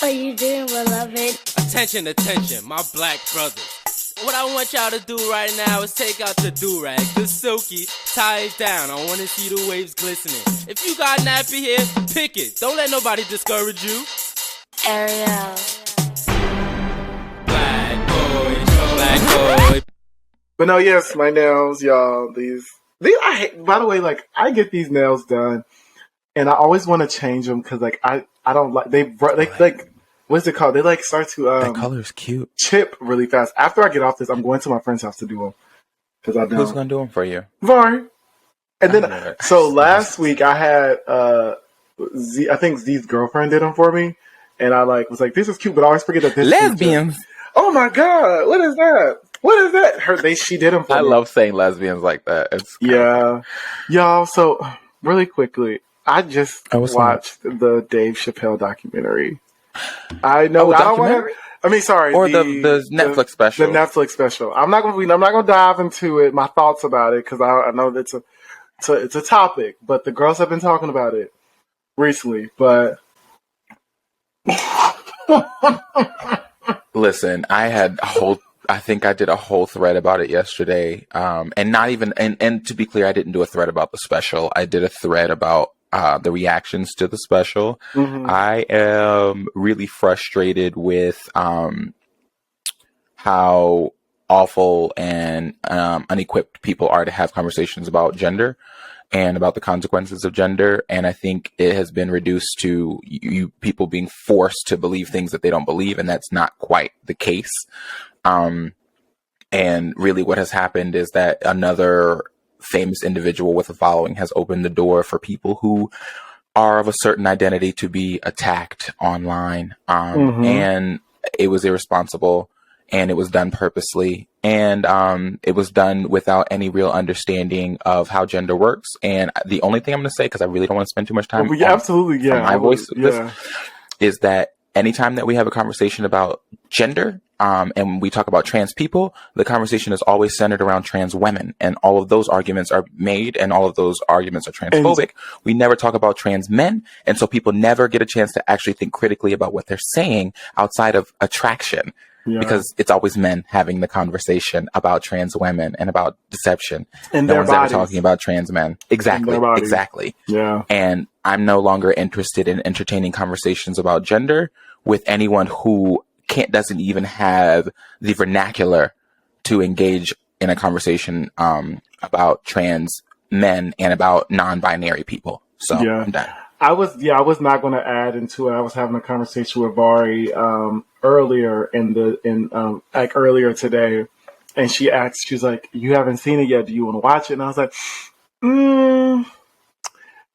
What you doing, beloved? Attention, attention, my black brothers. What I want y'all to do right now is take out the do-rag, the silky, tie it down. I want to see the waves glistening. If you got nappy hair, pick it. Don't let nobody discourage you. Ariel. Black boy. But no, yes, my nails, y'all. These I hate, by the way, like, I get these nails done, and I always want to change them because, like, I don't like they like, what's it called? They like start to that color's cute. Chip really fast. After I get off this, I'm going to my friend's house to do them because I don't. Who's gonna do them for you? Var. And then so last week I had I think Z's girlfriend did them for me, and I was like, this is cute, but I always forget that this lesbians. Oh my god, what is that? What is that? She did them for me. I love saying lesbians like that. It's y'all. So really quickly, I just watched the Dave Chappelle documentary. I know. Sorry. Or the Netflix special. The Netflix special. I'm not gonna dive into it. My thoughts about it because I know that it's a topic, but the girls have been talking about it recently. But listen, I think I did a whole thread about it yesterday. And not even, and to be clear, I didn't do a thread about the special. I did a thread about the reactions to the special. Mm-hmm. I am really frustrated with how awful and unequipped people are to have conversations about gender and about the consequences of gender. And I think it has been reduced to you people being forced to believe things that they don't believe, and that's not quite the case. And really what has happened is that another famous individual with a following has opened the door for people who are of a certain identity to be attacked online. And it was irresponsible, and it was done purposely, and it was done without any real understanding of how gender works. And the only thing I'm going to say, because I really don't want to spend too much time on my voice, this, is that anytime that we have a conversation about gender, and we talk about trans people, the conversation is always centered around trans women, and all of those arguments are made, and all of those arguments are transphobic. We never talk about trans men, and so people never get a chance to actually think critically about what they're saying outside of attraction, because it's always men having the conversation about trans women and about deception. And no one's ever talking about trans men. Exactly. Yeah. And I'm no longer interested in entertaining conversations about gender with anyone who doesn't even have the vernacular to engage in a conversation about trans men and about non-binary people. So I'm done. I was not going to add into it. I was having a conversation with Vari earlier earlier today, and she was like, "You haven't seen it yet. Do you want to watch it?" And I was like,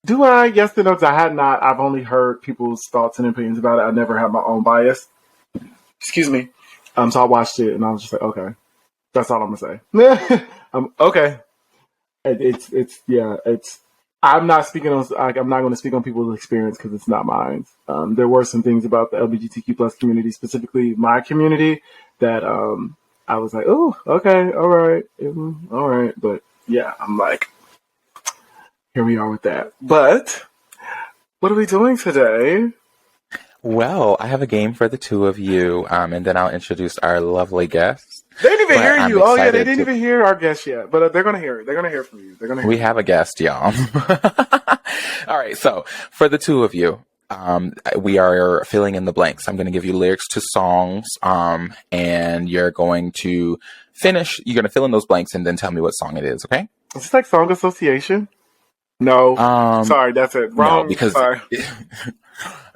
"Do I?" Yes and no. I had not. I've only heard people's thoughts and opinions about it. I never had my own bias. Excuse me. So I watched it, and I was just like, okay, that's all I'm gonna say. Okay. I'm not speaking on. I'm not going to speak on people's experience because it's not mine. There were some things about the LGBTQ plus community, specifically my community, that I was like, oh, okay, all right. But yeah, I'm like, here we are with that. But what are we doing today? Well, I have a game for the two of you, and then I'll introduce our lovely guests. They didn't even hear you. Oh, yeah, they didn't even hear our guest yet, but they're going to hear it. They're going to hear from you. We have a guest, y'all. All right, so for the two of you, we are filling in the blanks. I'm going to give you lyrics to songs, and you're going to fill in those blanks and then tell me what song it is, okay? Is this like song association? No. Sorry, that's it. Wrong. No, because... Sorry.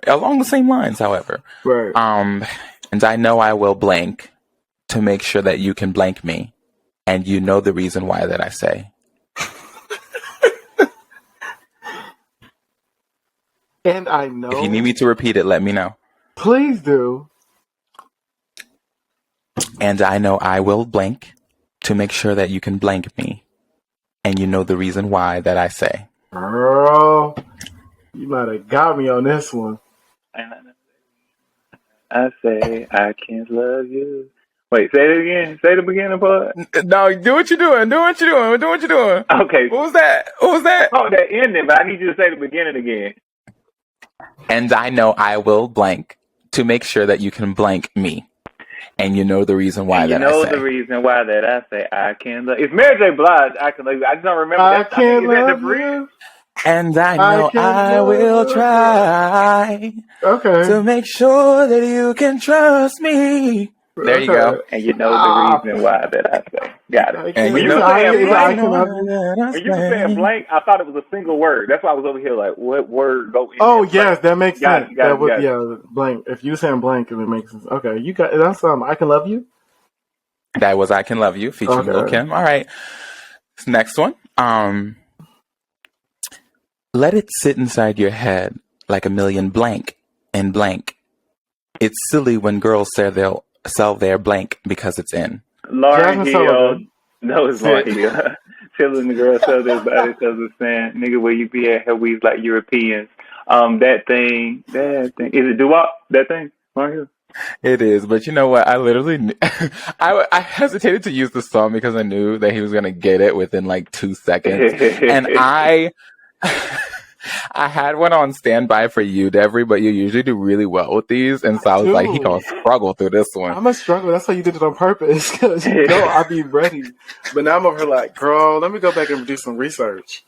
Along the same lines, however. Right. And I know I will blank to make sure that you can blank me. And you know the reason why that I say. And I know. If you need me to repeat it, let me know. Please do. And I know I will blank to make sure that you can blank me. And you know the reason why that I say. Girl, you might have got me on this one. I say I can't love you. Wait, say it again. Say the beginning part. No, do what you're doing. Do what you're doing. Okay. What was that? Oh, that ending, but I need you to say the beginning again. And I know I will blank to make sure that you can blank me. And you know the reason why and that you know I say. the reason why that I say I can't love. It's Mary J. Blige. I can love you. I just don't remember. I can't is that the love bridge? you. And I know can't I will love try Okay. to make sure that you can trust me. There you go. And you know the reason why that I say. Got it. And When you you know were saying I blank, can love you. when you were saying blank, I thought it was a single word. That's why I was over here like, what word go in Oh there? yes, that makes Got sense. it, got it. Yeah, blank. If you saying blank, it makes sense. Okay, you got that's I can love you. That was I Can Love You featuring Lil Kim. All right. Next one. Let it sit inside your head like a million blank and blank. It's silly when girls say they'll sell their blank because it's in. Lauren Hill. No, it's Lauren Hill. Chillin, the girl sells their body, sells the sand. Nigga, where you be at? Her weaves like Europeans. That thing. Is it doo-wop? That thing? Lauren Hill? It is, but you know what? I literally, I hesitated to use the song because I knew that he was gonna get it within like 2 seconds, and I had one on standby for you, Devery, but you usually do really well with these, and so I was like, he gonna struggle through this one. I'm gonna struggle. That's why you did it on purpose, because you know I'll be ready. But now I'm over here like, girl, let me go back and do some research.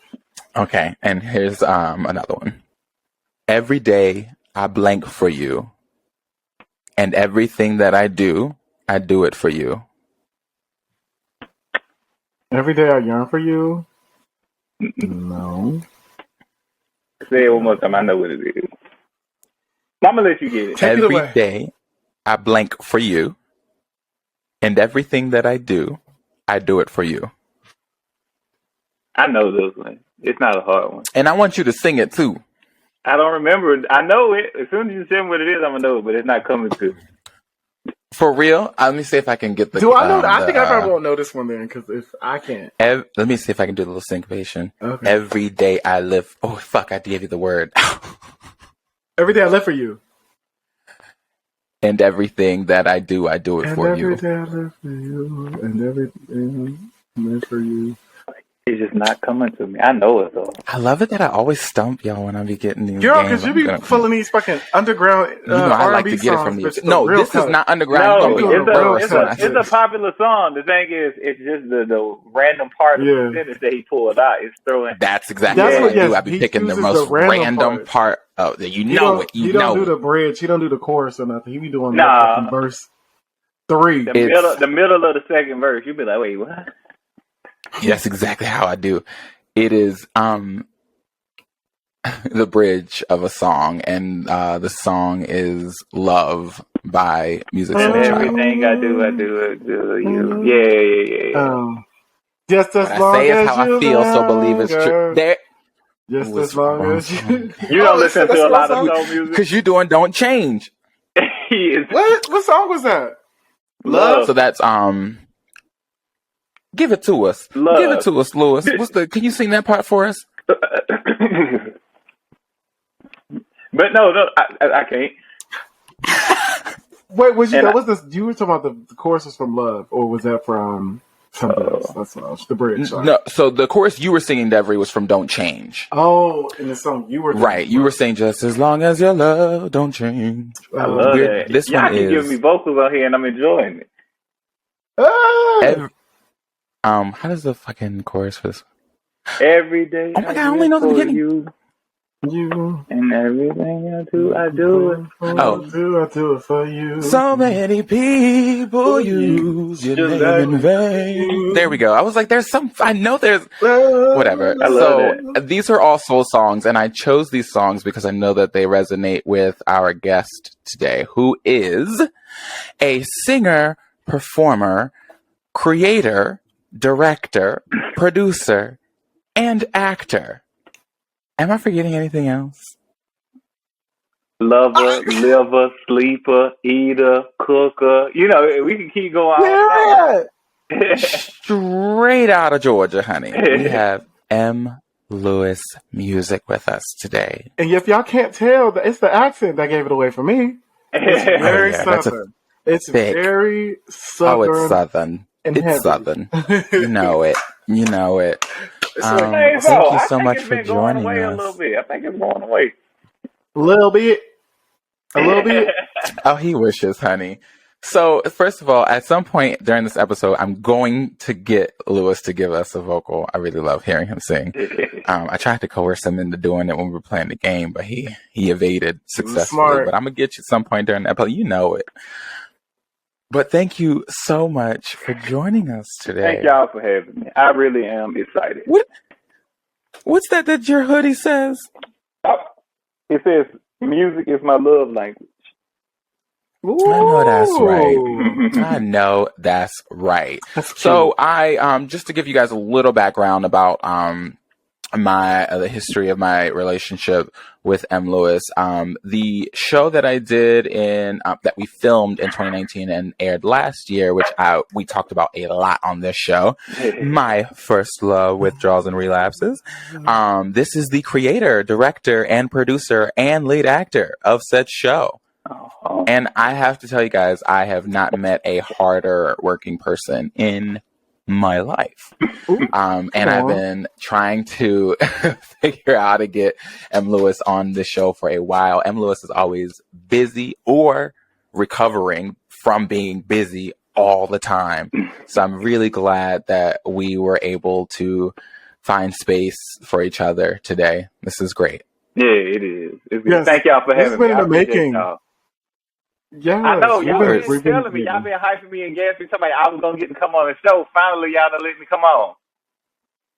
Okay, and here's another one. Every day I blank for you. And everything that I do it for you. Every day I yearn for you. No. Say it one more time. I know what it is. I'm gonna let you get it. Every day I blank for you. And everything that I do it for you. I know this one. It's not a hard one. And I want you to sing it too. I don't remember. I know it. As soon as you tell me what it is, I'm gonna know it, but it's not coming to. For real? Let me see if I can get the. Do I know? I think I probably won't know this one then, because if I can't. Let me see if I can do a little syncopation. Okay. Every day I live. Oh fuck! I gave you the word. Every day I live for you. And everything that I do it for you. Every day I live for you. And everything I live for you. It's just not coming to me. I know it though. I love it that I always stump y'all when I be getting these Girl, games. because you be pulling these fucking underground you know, I like R&B to get it songs, from these. No, this is not underground. No, it's a popular song. The thing is, it's just the random part of the sentence that he pulled out. It's throwing. That's exactly what I do. I be picking the most random part. Oh, you know it. You don't do the bridge. He don't do the chorus or nothing. He be doing verse 3. The middle of the second verse. You be like, wait, what? That's exactly how I do. It is the bridge of a song, and the song is "Love" by Music Soul Child. Everything I do it to you. Yeah. Just as long I say as it's how you I feel, so believe it's true. There. Just as long as you. You don't listen to a lot of soul music because you doing "Don't Change." What song was that? Love. So that's Give it to us. Love. Give it to us, Lewis. Can you sing that part for us? But no, I can't. Wait, was this? You were talking about the choruses from Love, or was that from something else? That's what else. The bridge. Sorry. No, so the chorus you were singing, Devery, was from "Don't Change." Oh, in the song you were right. You were saying "Just as long as your love don't change." I love that. This Y'all one keep giving me vocals on here, and I'm enjoying it. How does the fucking chorus for this? Every day. Oh my god, I only know the beginning. You and everything I do it I do it for you. So many people use your name in vain. There we go. I was like, I know there's whatever. These are all soul songs, and I chose these songs because I know that they resonate with our guest today, who is a singer, performer, creator, director, producer, and actor. Am I forgetting anything else? Lover, liver, sleeper, eater, cooker. You know, we can keep going on. Straight out of Georgia, honey. We have MLewis music with us today. And if y'all can't tell, it's the accent that gave it away for me. It's very southern. It's very southern. Oh, it's southern. It's southern. You know it. You know it. Thank you so much for joining us. A little bit. I think it's going away. A little bit. A little bit. Oh, he wishes, honey. So, first of all, at some point during this episode, I'm going to get Lewis to give us a vocal. I really love hearing him sing. I tried to coerce him into doing it when we were playing the game, but he evaded successfully. Smart. But I'm going to get you at some point during the episode. You know it. But thank you so much for joining us today. Thank y'all for having me. I really am excited. What's that your hoodie says? It says, music is my love language. Ooh. I know that's right. I know that's right. So I just to give you guys a little background about the history of my relationship with MLewis. The show that I did that we filmed in 2019 and aired last year, which we talked about a lot on this show. My first love, Withdrawals and Relapses. This is the creator, director, and producer and lead actor of said show. And I have to tell you guys, I have not met a harder working person in my life. And I've been trying to figure out how to get MLewis on the show for a while. MLewis is always busy or recovering from being busy all the time. So I'm really glad that we were able to find space for each other today. This is great. Yeah, it is. Yes. Thank y'all for having me. It's been the making. Yeah, I know. Y'all been telling me. Y'all been hyping me and gassing me. Somebody, I was going to get to come on the show. Finally, y'all done let me come on.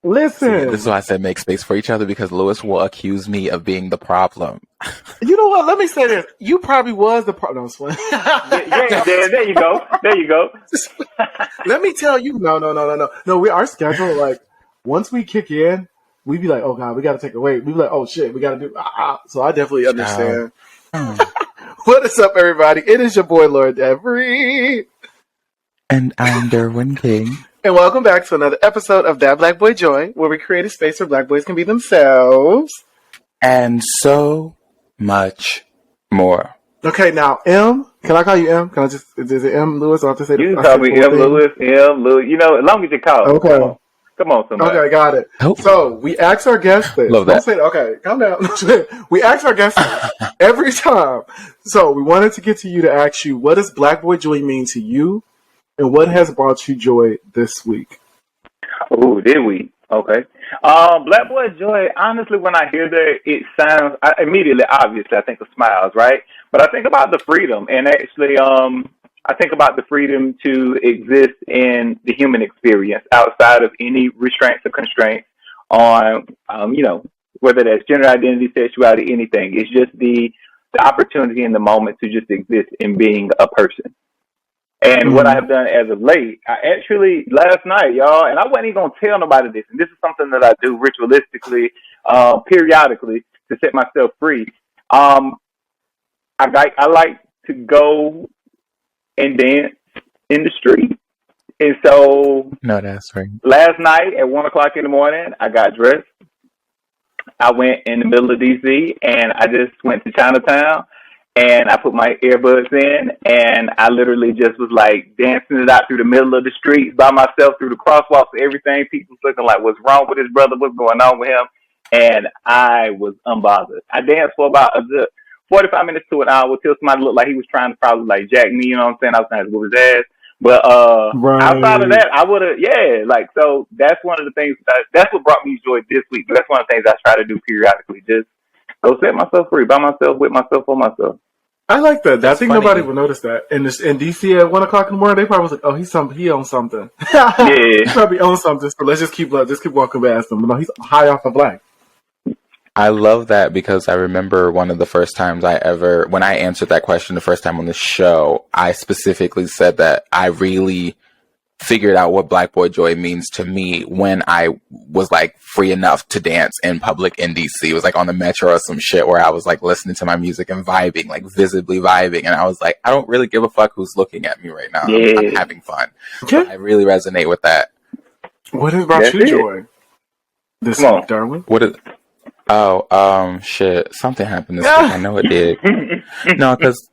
Listen. See, this is why I said make space for each other, because Lewis will accuse me of being the problem. You know what? Let me say this. You probably was the problem. There you go. There you go. Let me tell you. No. Our schedule, like, once we kick in, we be like, oh, God, we got to take a wait. We be like, oh, shit, we got to do. So I definitely understand. What is up, everybody? It is your boy, Lord Devery. And I'm Derwin King. And welcome back to another episode of That Black Boy Joy, where we create a space where black boys can be themselves. And so much more. Okay, now, M. Can I call you M? Can I just, is it MLewis? I have to say you can call me MLewis, MLewis. You know, as long as you call it. Okay. Come on, somebody. Okay, got it. Oh. So we ask our guests this. Love that. Don't say that. Okay, calm down. We ask our guests this every time. So we wanted to get to you to ask you, what does Black Boy Joy mean to you? And what has brought you joy this week? Oh, did we? Okay. Black Boy Joy, honestly, when I hear that, it sounds, immediately, obviously, I think of smiles, right? But I think about the freedom. And actually, I think about the freedom to exist in the human experience outside of any restraints or constraints on, whether that's gender identity, sexuality, anything. It's just the opportunity in the moment to just exist in being a person. And what I have done as of late, I actually, last night, y'all, and I wasn't even going to tell nobody this, and this is something that I do ritualistically, periodically, to set myself free. I like to go and dance in the street. And so no, that's right. Last night at 1:00 in the morning, I got dressed. I went in the middle of DC and I just went to Chinatown and I put my earbuds in and I literally just was like dancing it out through the middle of the streets by myself through the crosswalks, everything. People looking like, what's wrong with his brother? What's going on with him? And I was unbothered. I danced for about 45 minutes to an hour till somebody looked like he was trying to probably like jack me, you know what I'm saying? I was trying to whip his ass. But outside of that, I would have, so that's one of the things, that's what brought me joy this week. But that's one of the things I try to do periodically, just go set myself free by myself, with myself, for myself. I like that. I think nobody would notice that. In DC at 1:00 in the morning, they probably was like, "Oh, he owns something." Yeah, he probably owns something. So let's just keep walking past him. But no, he's high off of black. I love that because I remember one of the first times when I answered that question the first time on the show, I specifically said that I really figured out what Black Boy Joy means to me when I was like free enough to dance in public in DC. It was like on the metro or some shit where I was like listening to my music and vibing, like visibly vibing. And I was like, I don't really give a fuck who's looking at me right now. Yeah. I'm having fun. Okay. So I really resonate with that. What has brought you joy this week, Derwin? Shit. Something happened this week. I know it did. No, because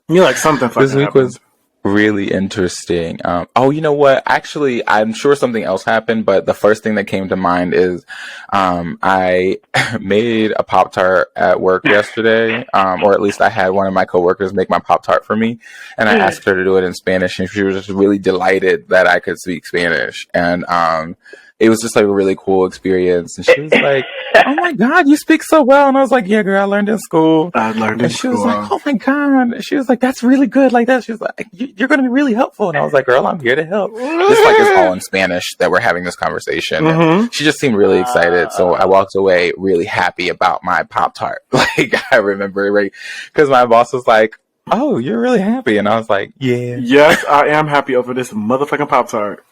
you like something fucking this week happened. Really interesting. Oh, you know what? Actually, I'm sure something else happened, but the first thing that came to mind is, I made a Pop-Tart at work yesterday, or at least I had one of my coworkers make my Pop-Tart for me, and I asked her to do it in Spanish, and she was just really delighted that I could speak Spanish, and it was just like a really cool experience. And she was like, "Oh my God, you speak so well." And I was like, "Yeah, girl, I learned in school." And she was like, "Oh my God." And she was like, "That's really good." Like that. She was like, "You're going to be really helpful." And I was like, "Girl, I'm here to help." Just like it's all in Spanish that we're having this conversation. And she just seemed really excited. So I walked away really happy about my Pop-Tart. Like I remember, right? Because my boss was like, "Oh, you're really happy." And I was like, "Yeah." Yes, I am happy over this motherfucking Pop-Tart.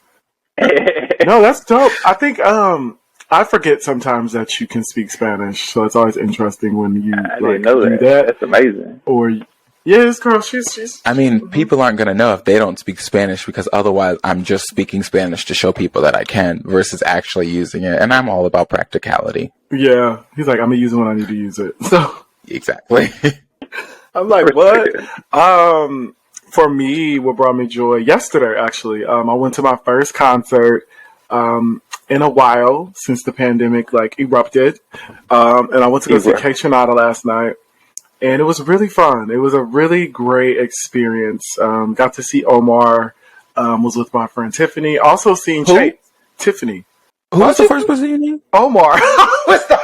No, that's dope. I think I forget sometimes that you can speak Spanish, so it's always interesting when you didn't know do that. that. That's amazing. Or this girl, she's. I mean, people aren't gonna know if they don't speak Spanish, because otherwise I'm just speaking Spanish to show people that I can versus actually using it. And I'm all about practicality. Yeah, he's like, I'm gonna use it when I need to use it. So exactly. I'm like, what? For me, what brought me joy yesterday, actually, I went to my first concert in a while since the pandemic erupted, and I went to go see K Tronada last night, and it was really fun. It was a really great experience. Got to see Omar. Was with my friend Tiffany. Also seeing Tiffany. Who was the first person you knew? Omar.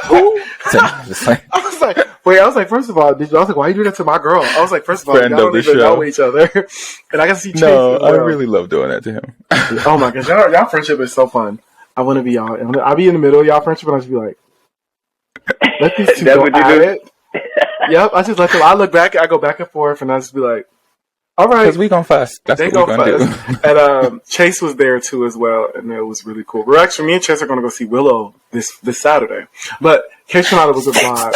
Who? I was like, first of all, I was like, why you do that to my girl? I was like, first of all, Friend y'all don't even know each other. And I got to see Chase. No, I really love doing that to him. Oh my gosh, y'all friendship is so fun. I want to be y'all. I'll be in the middle of y'all friendship, and I just be like, let these two go at it. Yep, I just let them. I look back, I go back and forth, and I just be like, all right. Because we gon' fuss. That's what we gonna do. And Chase was there too as well, and it was really cool. We're actually, me and Chase are going to go see Willow this Saturday. But K Tronada was a vibe.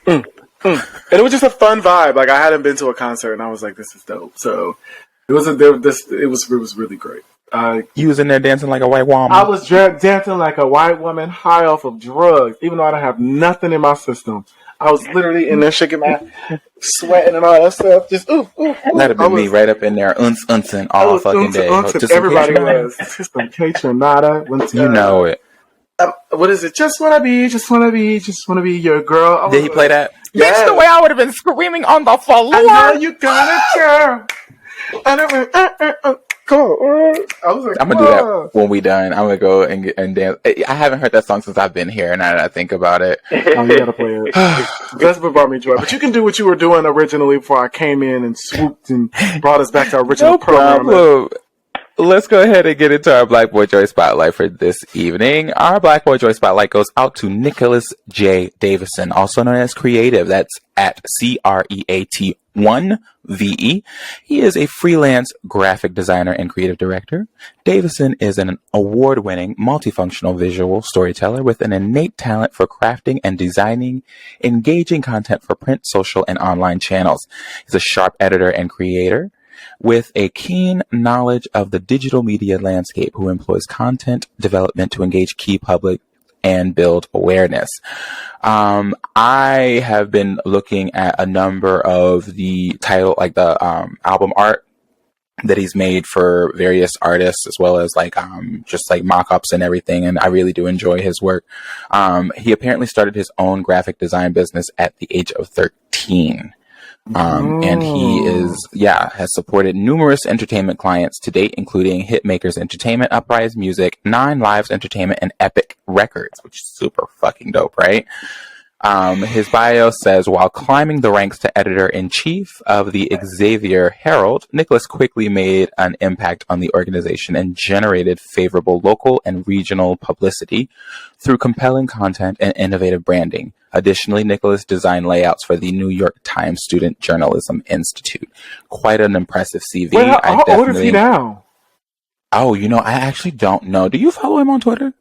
And it was just a fun vibe. Like, I hadn't been to a concert, and I was like, this is dope. So it was really great. You was in there dancing like a white woman. I was dancing like a white woman high off of drugs, even though I don't have nothing in my system. I was literally in there shaking my sweating and all that stuff. Just ooh. That'd have been me right up in there, unsing all fucking day. Everybody was. Just some K Tronada. You know it. What is it? Just wanna be your girl. Did he play that? Yes. That's the way I would have been screaming on the floor. I know you got it, girl. Come on. I was like, I'm gonna do that when we done. I'm gonna go and dance. I haven't heard that song since I've been here, now that I think about it. Oh, you gotta play it. That's what brought me joy. But you can do what you were doing originally before I came in and swooped and brought us back to our original program. Problem. Let's go ahead and get into our Black Boy Joy Spotlight for this evening. Our Black Boy Joy Spotlight goes out to Nicholas J. Davison, also known as Creative. That's at CREAT1VE. He is a freelance graphic designer and creative director. Davison is an award-winning, multifunctional visual storyteller with an innate talent for crafting and designing engaging content for print, social, and online channels. He's a sharp editor and creator with a keen knowledge of the digital media landscape, who employs content development to engage key public and build awareness. I have been looking at a number of the title, like the album art that he's made for various artists, as well as just mock-ups and everything, and I really do enjoy his work. He apparently started his own graphic design business at the age of 13. And he has supported numerous entertainment clients to date, including Hitmakers Entertainment, Uprise Music, 9 Lives Entertainment, and Epic Records, which is super fucking dope, right? His bio says, while climbing the ranks to editor-in-chief of the Xavier Herald, Nicholas quickly made an impact on the organization and generated favorable local and regional publicity through compelling content and innovative branding. Additionally, Nicholas designed layouts for the New York Times Student Journalism Institute. Quite an impressive CV. Wait, how old is he now? Oh, I actually don't know. Do you follow him on Twitter?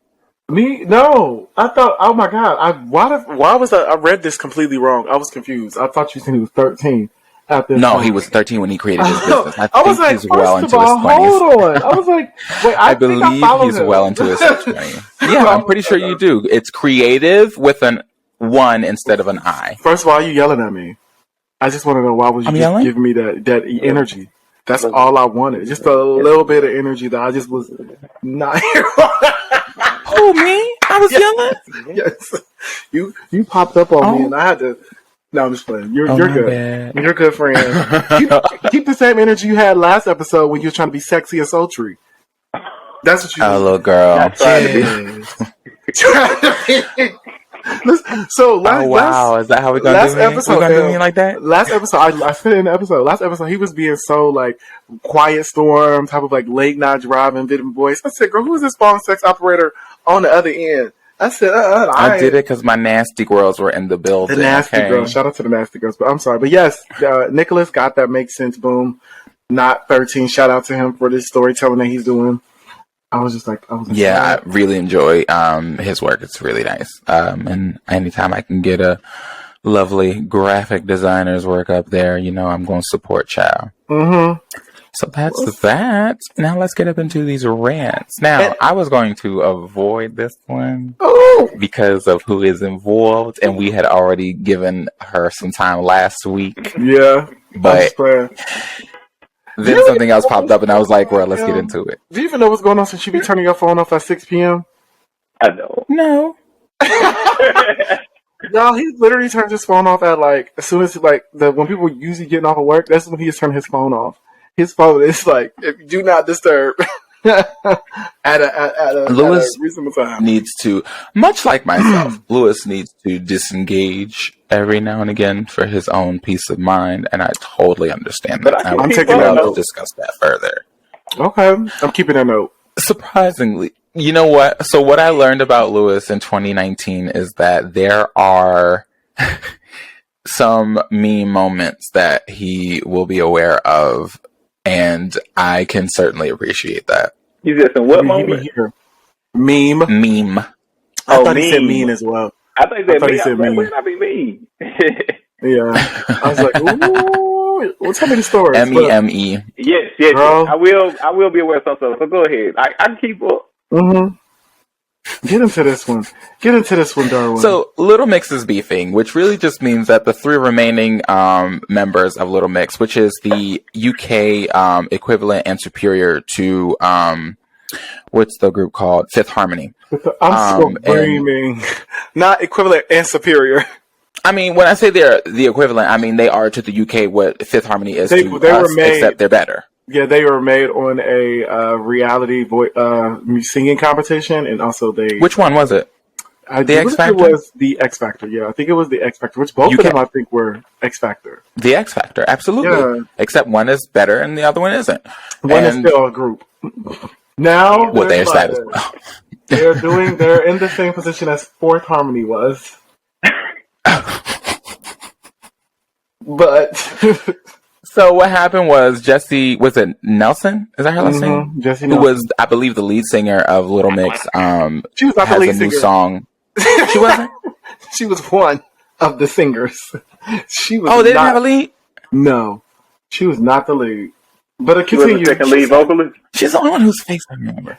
Me? No. I thought, oh my God. Why was I read this completely wrong. I was confused. I thought you said he was 13 at this No, time. He was 13 when he created his business. I was think like, he's well into his 20s. Hold on. I was like, wait, I believe he's well into his 20s. Yeah, I'm pretty sure you do. It's Creative with an 1 instead of an I. First of all, you yelling at me. I just want to know, why was you just giving me that energy? That's all I wanted. Just a little bit of energy that I just was not here. Who, me? I was yelling? Yes. You popped up on me and I had to. No, I'm just playing. You're good. Bad. You're a good friend. Keep the same energy you had last episode when you were trying to be sexy and sultry. That's what you Oh, little girl. Not trying to be. So wow, is that how we gonna do me? Episode, we gonna do me like that? Last episode, I said in the episode. Last episode, he was being so like quiet storm type of like late night driving, video voice. I said, "Girl, who is this phone sex operator on the other end?" I said, I did it because my nasty girls were in the building. The nasty girls. Shout out to the nasty girls. But I'm sorry. But yes, Nicholas got that makes sense. Boom. Not 13. Shout out to him for this storytelling that he's doing. I was just like, I really enjoy his work. It's really nice. And anytime I can get a lovely graphic designer's work up there, I'm going to support child. Mm-hmm. So that's that. Now let's get up into these rants. Now, I was going to avoid this one because of who is involved, and we had already given her some time last week. Yeah. But then something else popped up, and I was like, well, let's get into it. Do you even know what's going on since you be turning your phone off at 6 p.m.? I know. No. Y'all, he literally turns his phone off at like, as soon as when people usually getting off of work, that's when he just turns his phone off. His phone is like, do not disturb at a reasonable time. Needs to, much like myself, Lewis needs to disengage every now and again for his own peace of mind, and I totally understand that. I'm taking that note. To discuss that further. Okay, I'm keeping that note. Surprisingly, you know what? So what I learned about Lewis in 2019 is that there are some meme moments that he will be aware of. And I can certainly appreciate that. You said some what moment? Meme. I thought he said mean as well. I thought he said mean. Why not be mean? Yeah. I was like, ooh. Well, tell me the story. M-E-M-E. Yes. Girl. I will be aware of some stuff. So go ahead. I can keep up. Mm-hmm. Get into this one, Derwin. So, Little Mix is beefing, which really just means that the three remaining members of Little Mix, which is the UK equivalent and superior to, what's the group called? Fifth Harmony. I'm screaming. Not equivalent and superior. I mean, when I say they're the equivalent, I mean they are to the UK what Fifth Harmony is to us, except they're better. Yeah, they were made on a reality singing competition, and also they. Which one was it? The X Factor? It was the X Factor. Yeah, I think it was the X Factor. Which both of them, I think, were X Factor. The X Factor, absolutely. Yeah. Except one is better and the other one isn't. One is still a group. Now, well, they're sad as well. They're in the same position as Fourth Harmony was. But. So what happened was Jessie, was it Nelson? Is that her last name? Jessie Nelson. Who was, I believe, the lead singer of Little Mix. She was not the lead singer. New song. She wasn't? She was one of the singers. She was. Oh, they didn't have a lead? No. She was not the lead. But she was the second lead vocalist? She's the only one whose face I remember.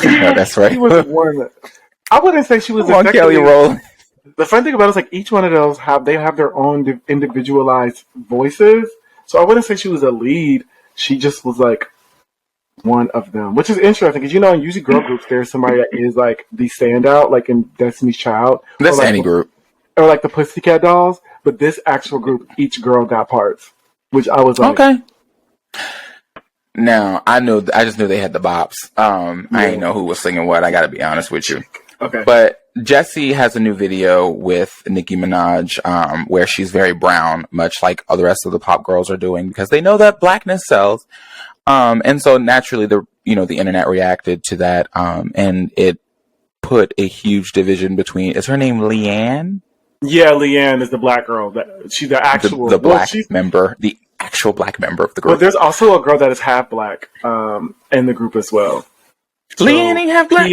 No, that's right. She was one. I wouldn't say she was the second Kelly Rowland. The fun thing about it is like each one of those have their own individualized voices. So I wouldn't say she was a lead. She just was like one of them, which is interesting because in usually girl groups there's somebody that is like the standout, like in Destiny's Child. That's any group, or like the Pussycat Dolls. But this actual group, each girl got parts, which I was like, okay. Now I just knew they had the bops. I didn't know who was singing what. I got to be honest with you. Okay, but Jessie has a new video with Nicki Minaj where she's very brown, much like all the rest of the pop girls are doing, because they know that blackness sells. And so naturally, the internet reacted to that, and it put a huge division between. Is her name Leanne? Yeah, Leanne is the black girl. She's the actual member, the actual black member of the group. But there's also a girl that is half black in the group as well. So Leanne ain't half black.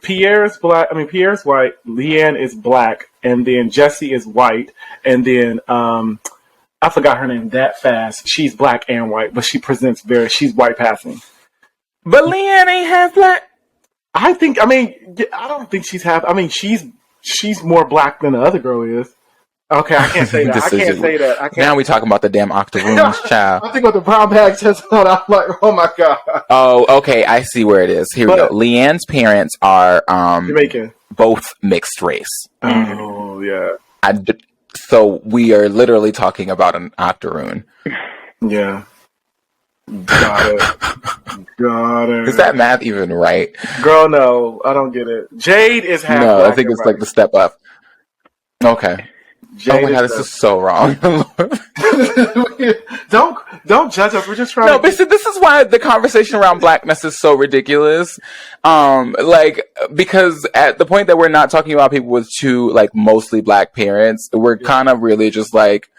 Pierre is black. I mean, Pierre's white. Leanne is black, and then Jessie is white, and then I forgot her name that fast. She's black and white, but she presents she's white passing. But Leanne ain't half black. I don't think she's half. I mean, she's more black than the other girl is. Okay, I can't say that. I can't say that. I can't. Now we talking about the damn octoroons, child. I think about the brown bag test out. I'm like, oh my god. Oh, okay. I see where it is. Here we go. Leanne's parents are Jamaican, both mixed race. Oh yeah. So we are literally talking about an octoroon. Yeah. Got it. Is that math even right? Girl, no, I don't get it. Jade is half. No, I think it's like the step up. Okay. Jade, oh my god, this is so wrong. Don't judge us. We're just trying. No, but see, this is why the conversation around blackness is so ridiculous. Because at the point that we're not talking about people with two like mostly black parents, we're kind of really just like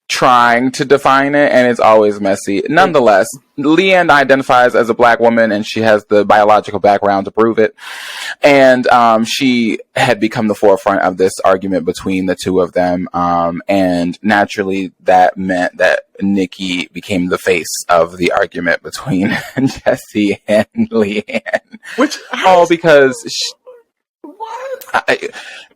trying to define it, and it's always messy. Nonetheless, Leanne identifies as a black woman, and she has the biological background to prove it. And she had become the forefront of this argument between the two of them. And naturally, that meant that Nikki became the face of the argument between Jesse and Leanne. Because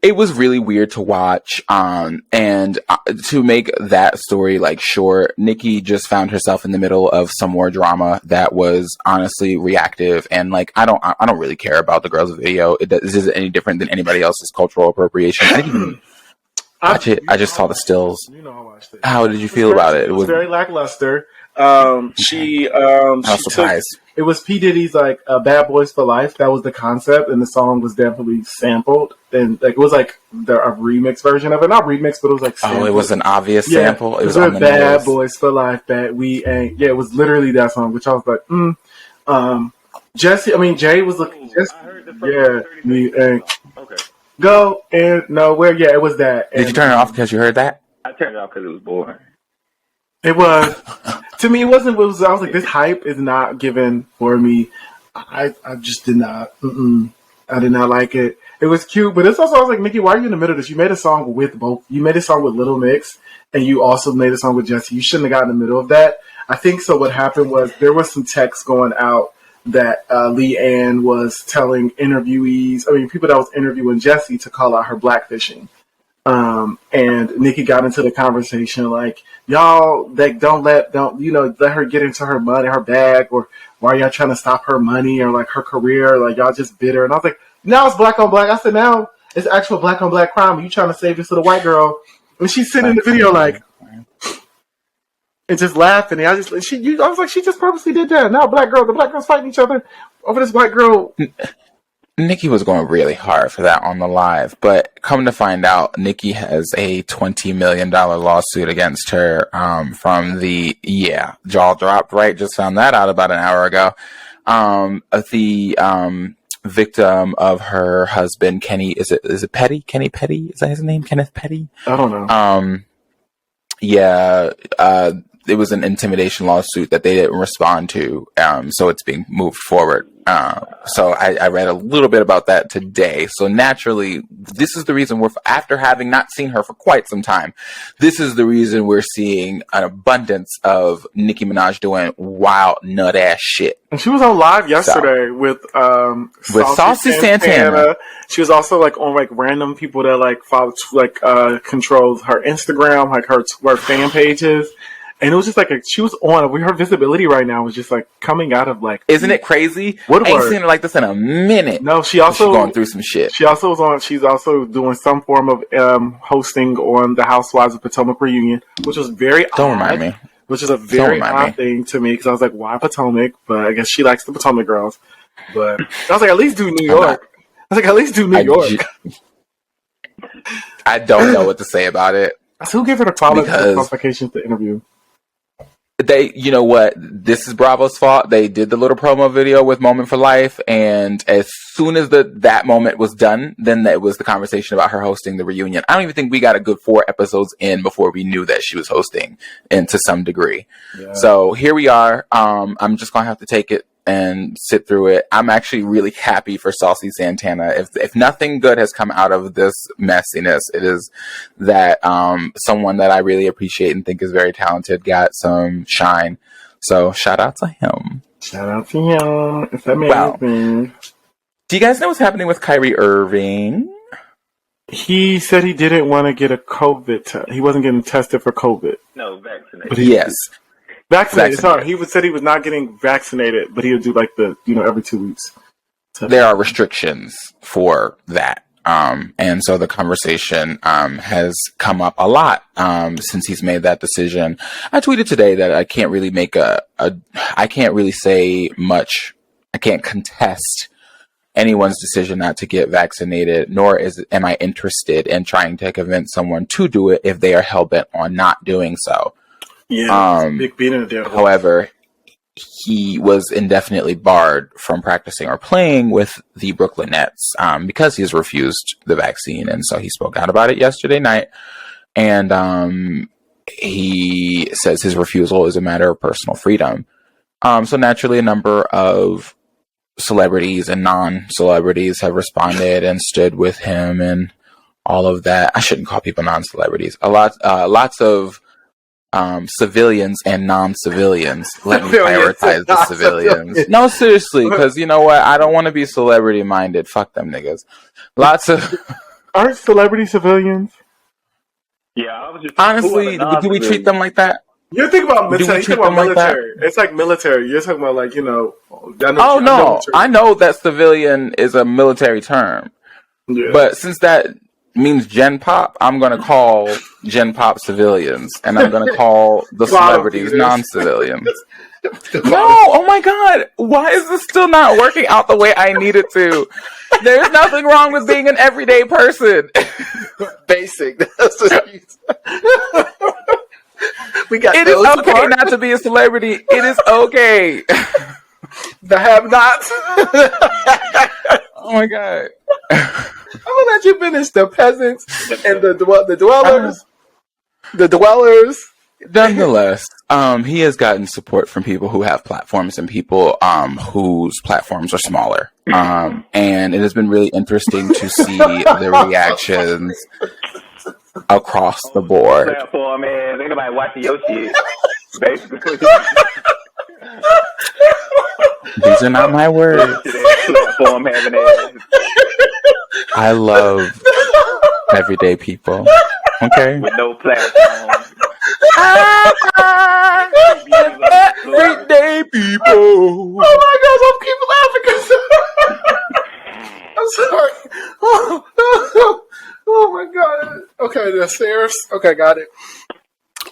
it was really weird to watch, and to make that story like short, Nikki just found herself in the middle of some more drama that was honestly reactive, and like I don't really care about the girls' video. This isn't any different than anybody else's cultural appropriation. I didn't even watch it. I just saw the stills. You know, I watched it. How did you feel about it? It was very lackluster. She surprised. It was P. Diddy's like "Bad Boys for Life." That was the concept, and the song was definitely sampled, and like it was like a remix version of it. Not remix, but it was like sampled. Oh, it was an obvious sample. It was on the "Bad Boys for Life." That we ain't. Yeah, it was literally that song, which I was like, Jay was looking. We ain't. Okay. Go and nowhere. Yeah, it was that. Did you turn it off because you heard that? I turned it off because it was boring. It was. To me, it wasn't. I was like, this hype is not given for me. I just did not. I did not like it. It was cute, but it's also, I was like, Nikki, why are you in the middle of this? You made a song with both. You made a song with Little Mix, and you also made a song with Jesse. You shouldn't have gotten in the middle of that. I think so. What happened was there was some text going out that Leanne was telling people that was interviewing Jesse to call out her blackfishing. And Nikki got into the conversation like, y'all, like, let her get into her money, her bag, or why are y'all trying to stop her money or like her career? Like, y'all just bitter. And I was like, now it's black on black. I said, now it's actual black on black crime. You trying to save this to the white girl? And she's sitting in the video like, and just laughing. And I was like, she just purposely did that. Now the black girls fighting each other over this white girl. Nikki was going really hard for that on the live, but come to find out, Nikki has a $20 million lawsuit against her from jaw dropped, right? Just found that out about an hour ago. The victim of her husband, Kenny, is it Petty? Kenny Petty? Is that his name? Kenneth Petty? I don't know. It was an intimidation lawsuit that they didn't respond to, so it's being moved forward. So I read a little bit about that today. So naturally, this is the reason after having not seen her for quite some time, this is the reason we're seeing an abundance of Nicki Minaj doing wild nut ass shit. And she was on live yesterday with Saucy Santana. She was also like on like random people that like follow controls her Instagram, like her fan pages. And it was just like she was on. Her visibility right now was just like coming out of like. Isn't it crazy? I ain't seen her like this in a minute. No, she's going through some shit. She also was on. She's also doing some form of hosting on the Housewives of Potomac reunion, which was very odd. Don't remind me. Which is a very odd thing to me because I was like, why Potomac? But I guess she likes the Potomac girls. But I was like, at least do New York. I don't know what to say about it. So who gave her the qualifications to interview? You know what? This is Bravo's fault. They did the little promo video with Moment for Life, and as soon as that moment was done, then it was the conversation about her hosting the reunion. I don't even think we got a good 4 episodes in before we knew that she was hosting, and to some degree. Yeah. So here we are. I'm just gonna have to take it and sit through it. I'm actually really happy for Saucy Santana. If nothing good has come out of this messiness, it is that someone that I really appreciate and think is very talented got some shine. So shout out to him. Shout out to him. It's amazing. Wow. Do you guys know what's happening with Kyrie Irving? He said he didn't want to get a COVID test. He wasn't getting tested for COVID. No, vaccinated. But Yes. Vaccinated. Sorry, he said he was not getting vaccinated, but he would do like every 2 weeks. There are restrictions for that. And so the conversation has come up a lot since he's made that decision. I tweeted today that I can't really make I can't really say much. I can't contest anyone's decision not to get vaccinated, nor am I interested in trying to convince someone to do it if they are hell-bent on not doing so. Yeah, big beat in there. However, he was indefinitely barred from practicing or playing with the Brooklyn Nets because he's refused the vaccine. And so he spoke out about it yesterday night. And he says his refusal is a matter of personal freedom. So naturally, a number of celebrities and non-celebrities have responded and stood with him and all of that. I shouldn't call people non-celebrities. Lots of civilians and non-civilians. Let me prioritize the civilians. No, seriously, because you know what? I don't want to be celebrity-minded. Fuck them niggas. Lots of... Aren't celebrity civilians? Yeah, I was just... Honestly, do we treat them like that? You're thinking about military. You're talking about military. It's like military. You're talking about Oh, no. I know that civilian is a military term. Yeah. But since that means Gen Pop, I'm going to call Gen Pop civilians. And I'm going to call the celebrities non-civilians. No, oh my God. Why is this still not working out the way I need it to? There's nothing wrong with being an everyday person. Basic. It is okay not to be a celebrity. It is okay. The have-nots. Oh my God. I'm gonna let you finish. The peasants and the dwellers. The dwellers. Nonetheless, he has gotten support from people who have platforms and people whose platforms are smaller. And it has been really interesting to see the reactions across the board. Platform, man. Think about watching your shit. Basically. These are not my words. Platform having I love everyday people. Okay? With no platform. Everyday people. Oh my gosh, I'm keep laughing. I'm sorry. Oh my God. Okay, the stairs. Okay, got it.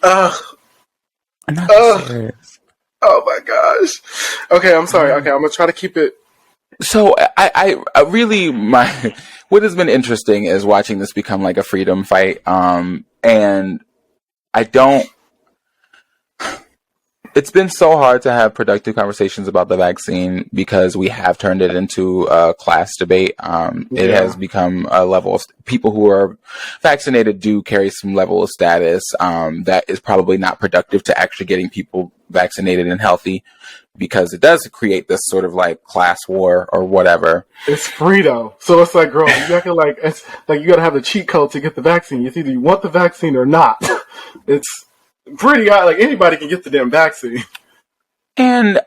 Not the stairs. Oh my gosh. Okay, I'm sorry. Okay, I'm gonna try to keep it. So I really what has been interesting is watching this become like a freedom fight. And it's been so hard to have productive conversations about the vaccine because we have turned it into a class debate. It has become a level of people who are vaccinated do carry some level of status that is probably not productive to actually getting people vaccinated and healthy, because it does create this sort of like class war or whatever. It's free though, so it's like, girl, you gotta it's like you gotta have the cheat code to get the vaccine. It's either you want the vaccine or not. It's pretty odd. Like anybody can get the damn vaccine. And,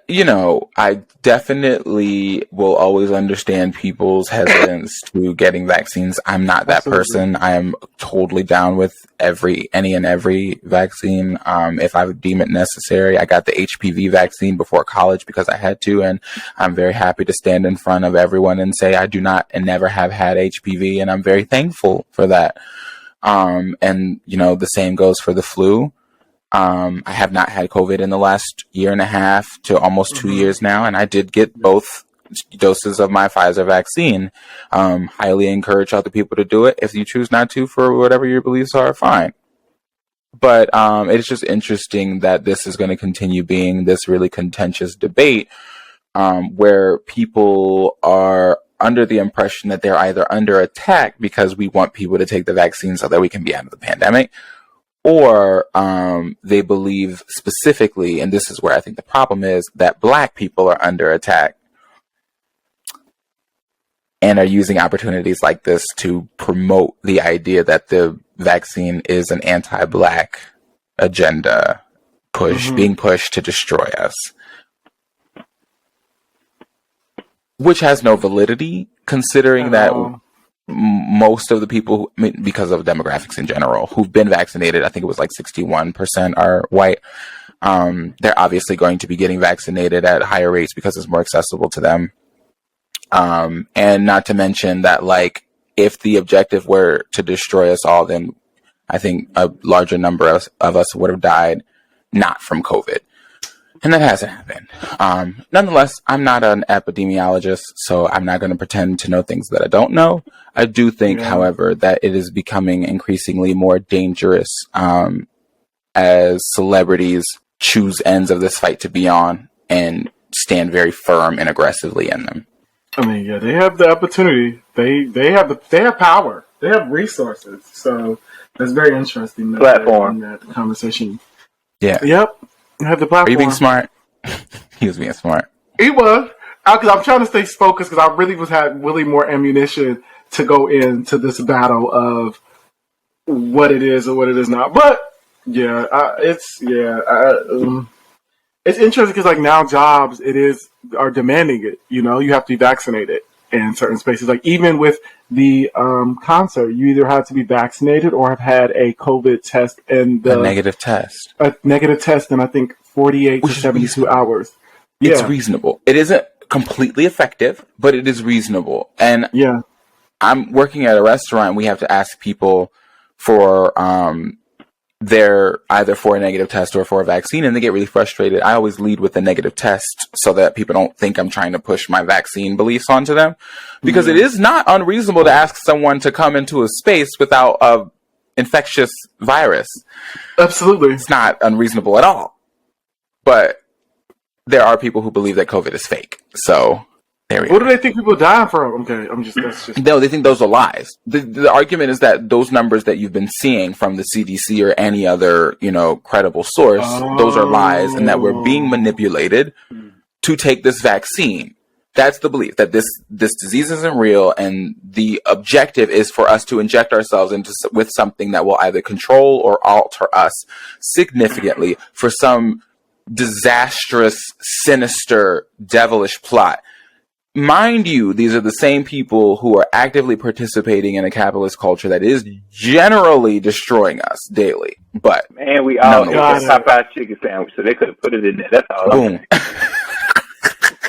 I definitely will always understand people's hesitance to getting vaccines. I'm not that person. I am totally down with any and every vaccine. If I deem it necessary, I got the HPV vaccine before college because I had to. And I'm very happy to stand in front of everyone and say I do not and never have had HPV. And I'm very thankful for that. And, the same goes for the flu. I have not had COVID in the last year and a half to almost 2 years now, and I did get both doses of my Pfizer vaccine. Highly encourage other people to do it. If you choose not to for whatever your beliefs are, fine. But it's just interesting that this is going to continue being this really contentious debate where people are under the impression that they're either under attack because we want people to take the vaccine so that we can be out of the pandemic, or they believe specifically, and this is where I think the problem is, that Black people are under attack and are using opportunities like this to promote the idea that the vaccine is an anti-Black agenda being pushed to destroy us. Which has no validity, considering that most of the people, because of demographics in general, who've been vaccinated, I think it was like 61% are white. They're obviously going to be getting vaccinated at higher rates because it's more accessible to them. And not to mention that, like, if the objective were to destroy us all, then I think a larger number of us would have died not from COVID. And that hasn't happened. Nonetheless, I'm not an epidemiologist, so I'm not going to pretend to know things that I don't know. I do think, however, that it is becoming increasingly more dangerous as celebrities choose ends of this fight to be on and stand very firm and aggressively in them. I mean, yeah, they have the opportunity. They have power. They have resources. So that's very interesting. Platform. That conversation. Yeah. Yep. I have the platform. Are you being smart? He was being smart. He was. Because I'm trying to stay focused because I really had more ammunition to go into this battle of what it is or what it is not. But yeah, it's interesting because like now jobs are demanding it. You know, you have to be vaccinated in certain spaces. Like even with the concert, you either have to be vaccinated or have had a COVID test and a negative test. A negative test in I think 48 to 72 hours. It's reasonable. It isn't completely effective, but it is reasonable. And I'm working at a restaurant. We have to ask people for they're either for a negative test or for a vaccine, and they get really frustrated. I always lead with the negative test so that people don't think I'm trying to push my vaccine beliefs onto them, because it is not unreasonable to ask someone to come into a space without a infectious virus. Absolutely. It's not unreasonable at all. But there are people who believe that COVID is fake. So there we go. What do they think people die from? Okay, that's just... No, they think those are lies. The argument is that those numbers that you've been seeing from the CDC or any other, credible source, those are lies, and that we're being manipulated to take this vaccine. That's the belief, that this disease isn't real, and the objective is for us to inject ourselves with something that will either control or alter us significantly for some disastrous, sinister, devilish plot. Mind you, these are the same people who are actively participating in a capitalist culture that is generally destroying us daily. But and we all ate a Popeye chicken sandwich, so they could have put it in there. That's all. Boom.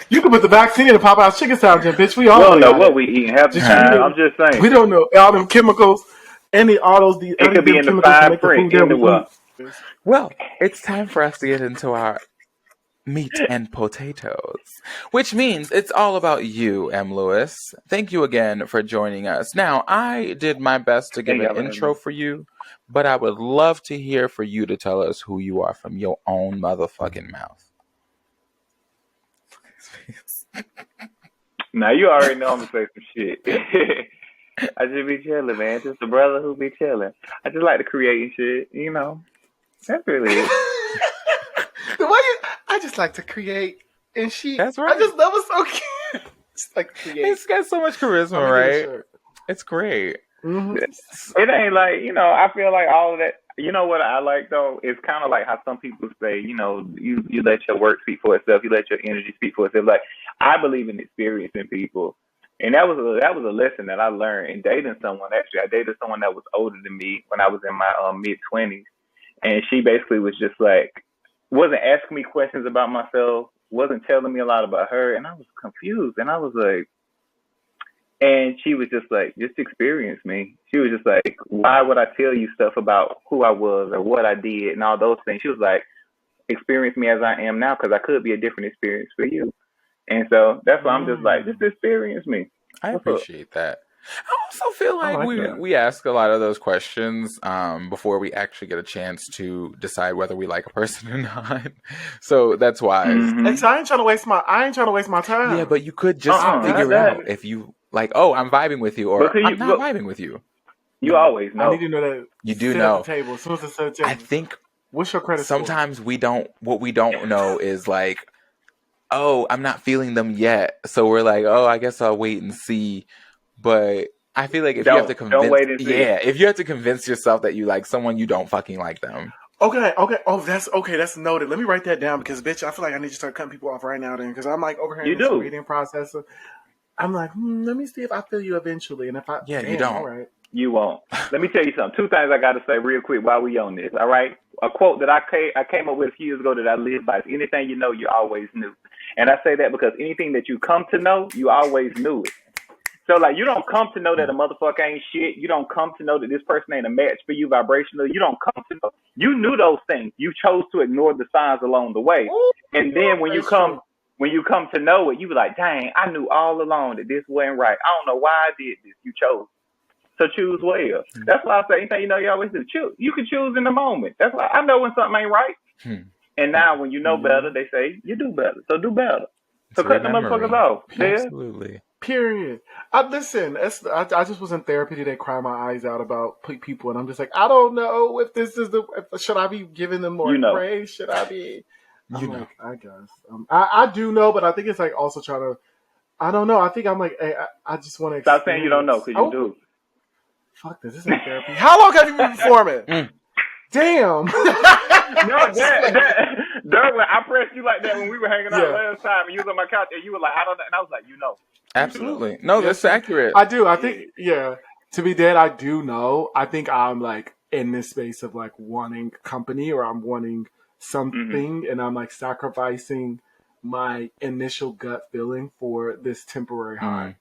You can put the vaccine in the Popeye's chicken sandwich, bitch. We don't know what we eating half the time. I'm just saying. We don't know all them chemicals, it could be in the fine print. Well, it's time for us to get into our meat and potatoes, which means it's all about you, MLewis. Thank you again for joining us. Now, I did my best to give an intro for you, but I would love to hear for you to tell us who you are from your own motherfucking mouth. Now, you already know I'm gonna say some shit. I just be chilling, man. Just a brother who be chilling. I just like to create shit, That's really it. I just like to create and shit. That's right. That was so cute. Just like create. It's got so much charisma, right? It's great. Mm-hmm. It ain't like, I feel like all of that. You know what I like though? It's kind of like how some people say, you let your work speak for itself, you let your energy speak for itself. Like, I believe in experiencing people, and that was a lesson that I learned in dating someone. Actually, I dated someone that was older than me when I was in my mid-20s, and she basically was just like, wasn't asking me questions about myself, wasn't telling me a lot about her, and I was confused, and I was like, and she was just like, just experience me. She was just like, why would I tell you stuff about who I was or what I did and all those things? She was like, experience me as I am now, because I could be a different experience for you. And so that's why I'm just like, just experience me. I appreciate that. I also feel like we ask a lot of those questions before we actually get a chance to decide whether we like a person or not. So that's why. Mm-hmm. So I ain't trying to waste my time. Yeah, but you could just figure out if you like, oh, I'm vibing with you, or I'm not vibing with you. You always know. I need to know that. You do know. At the table. As soon as it's at the table. I think. What's your credit sometimes score? What we don't know is like, oh, I'm not feeling them yet. So we're like, oh, I guess I'll wait and see. But I feel like if you have to convince yourself that you like someone, you don't fucking like them. Okay. Oh, that's noted. Let me write that down because, bitch, I feel like I need to start cutting people off right now then because I'm like over here in this reading process. I'm like, let me see if I feel you eventually. And if I, you don't. All right. You won't. Let me tell you something. Two things I got to say real quick while we on this. All right. A quote that I came up with a few years ago that I live by is anything you know, you always knew. And I say that because anything that you come to know, you always knew it. So, like, you don't come to know that a motherfucker ain't shit. You don't come to know that this person ain't a match for you vibrationally. You don't come to know. You knew those things. You chose to ignore the signs along the way. Ooh, and then when you come to know it, you be like, dang, I knew all along that this wasn't right. I don't know why I did this. You chose. So choose well. That's why I say anything you know, you always do. Choose. You can choose in the moment. That's why I know when something ain't right. And now when you know better, they say you do better. So do better. So cut the motherfuckers off. Absolutely. Period. Listen, I just was in therapy today crying my eyes out about people, and I'm just like, I don't know if this is should I be giving them more praise? Should I be? I guess. I do know, but I think it's like also trying to, I don't know. I think I'm like, hey, I just want to stop saying you don't know because you do. Fuck this isn't therapy. How long have you been performing? Damn. No, Derwin, I pressed you like that when we were hanging out last time, and you was on my couch, and you were like, I don't know, and I was like, you know. Absolutely. No, that's accurate. I do. I think, to be dead, I do know. I think I'm like in this space of like wanting company or I'm wanting something and I'm like sacrificing my initial gut feeling for this temporary high.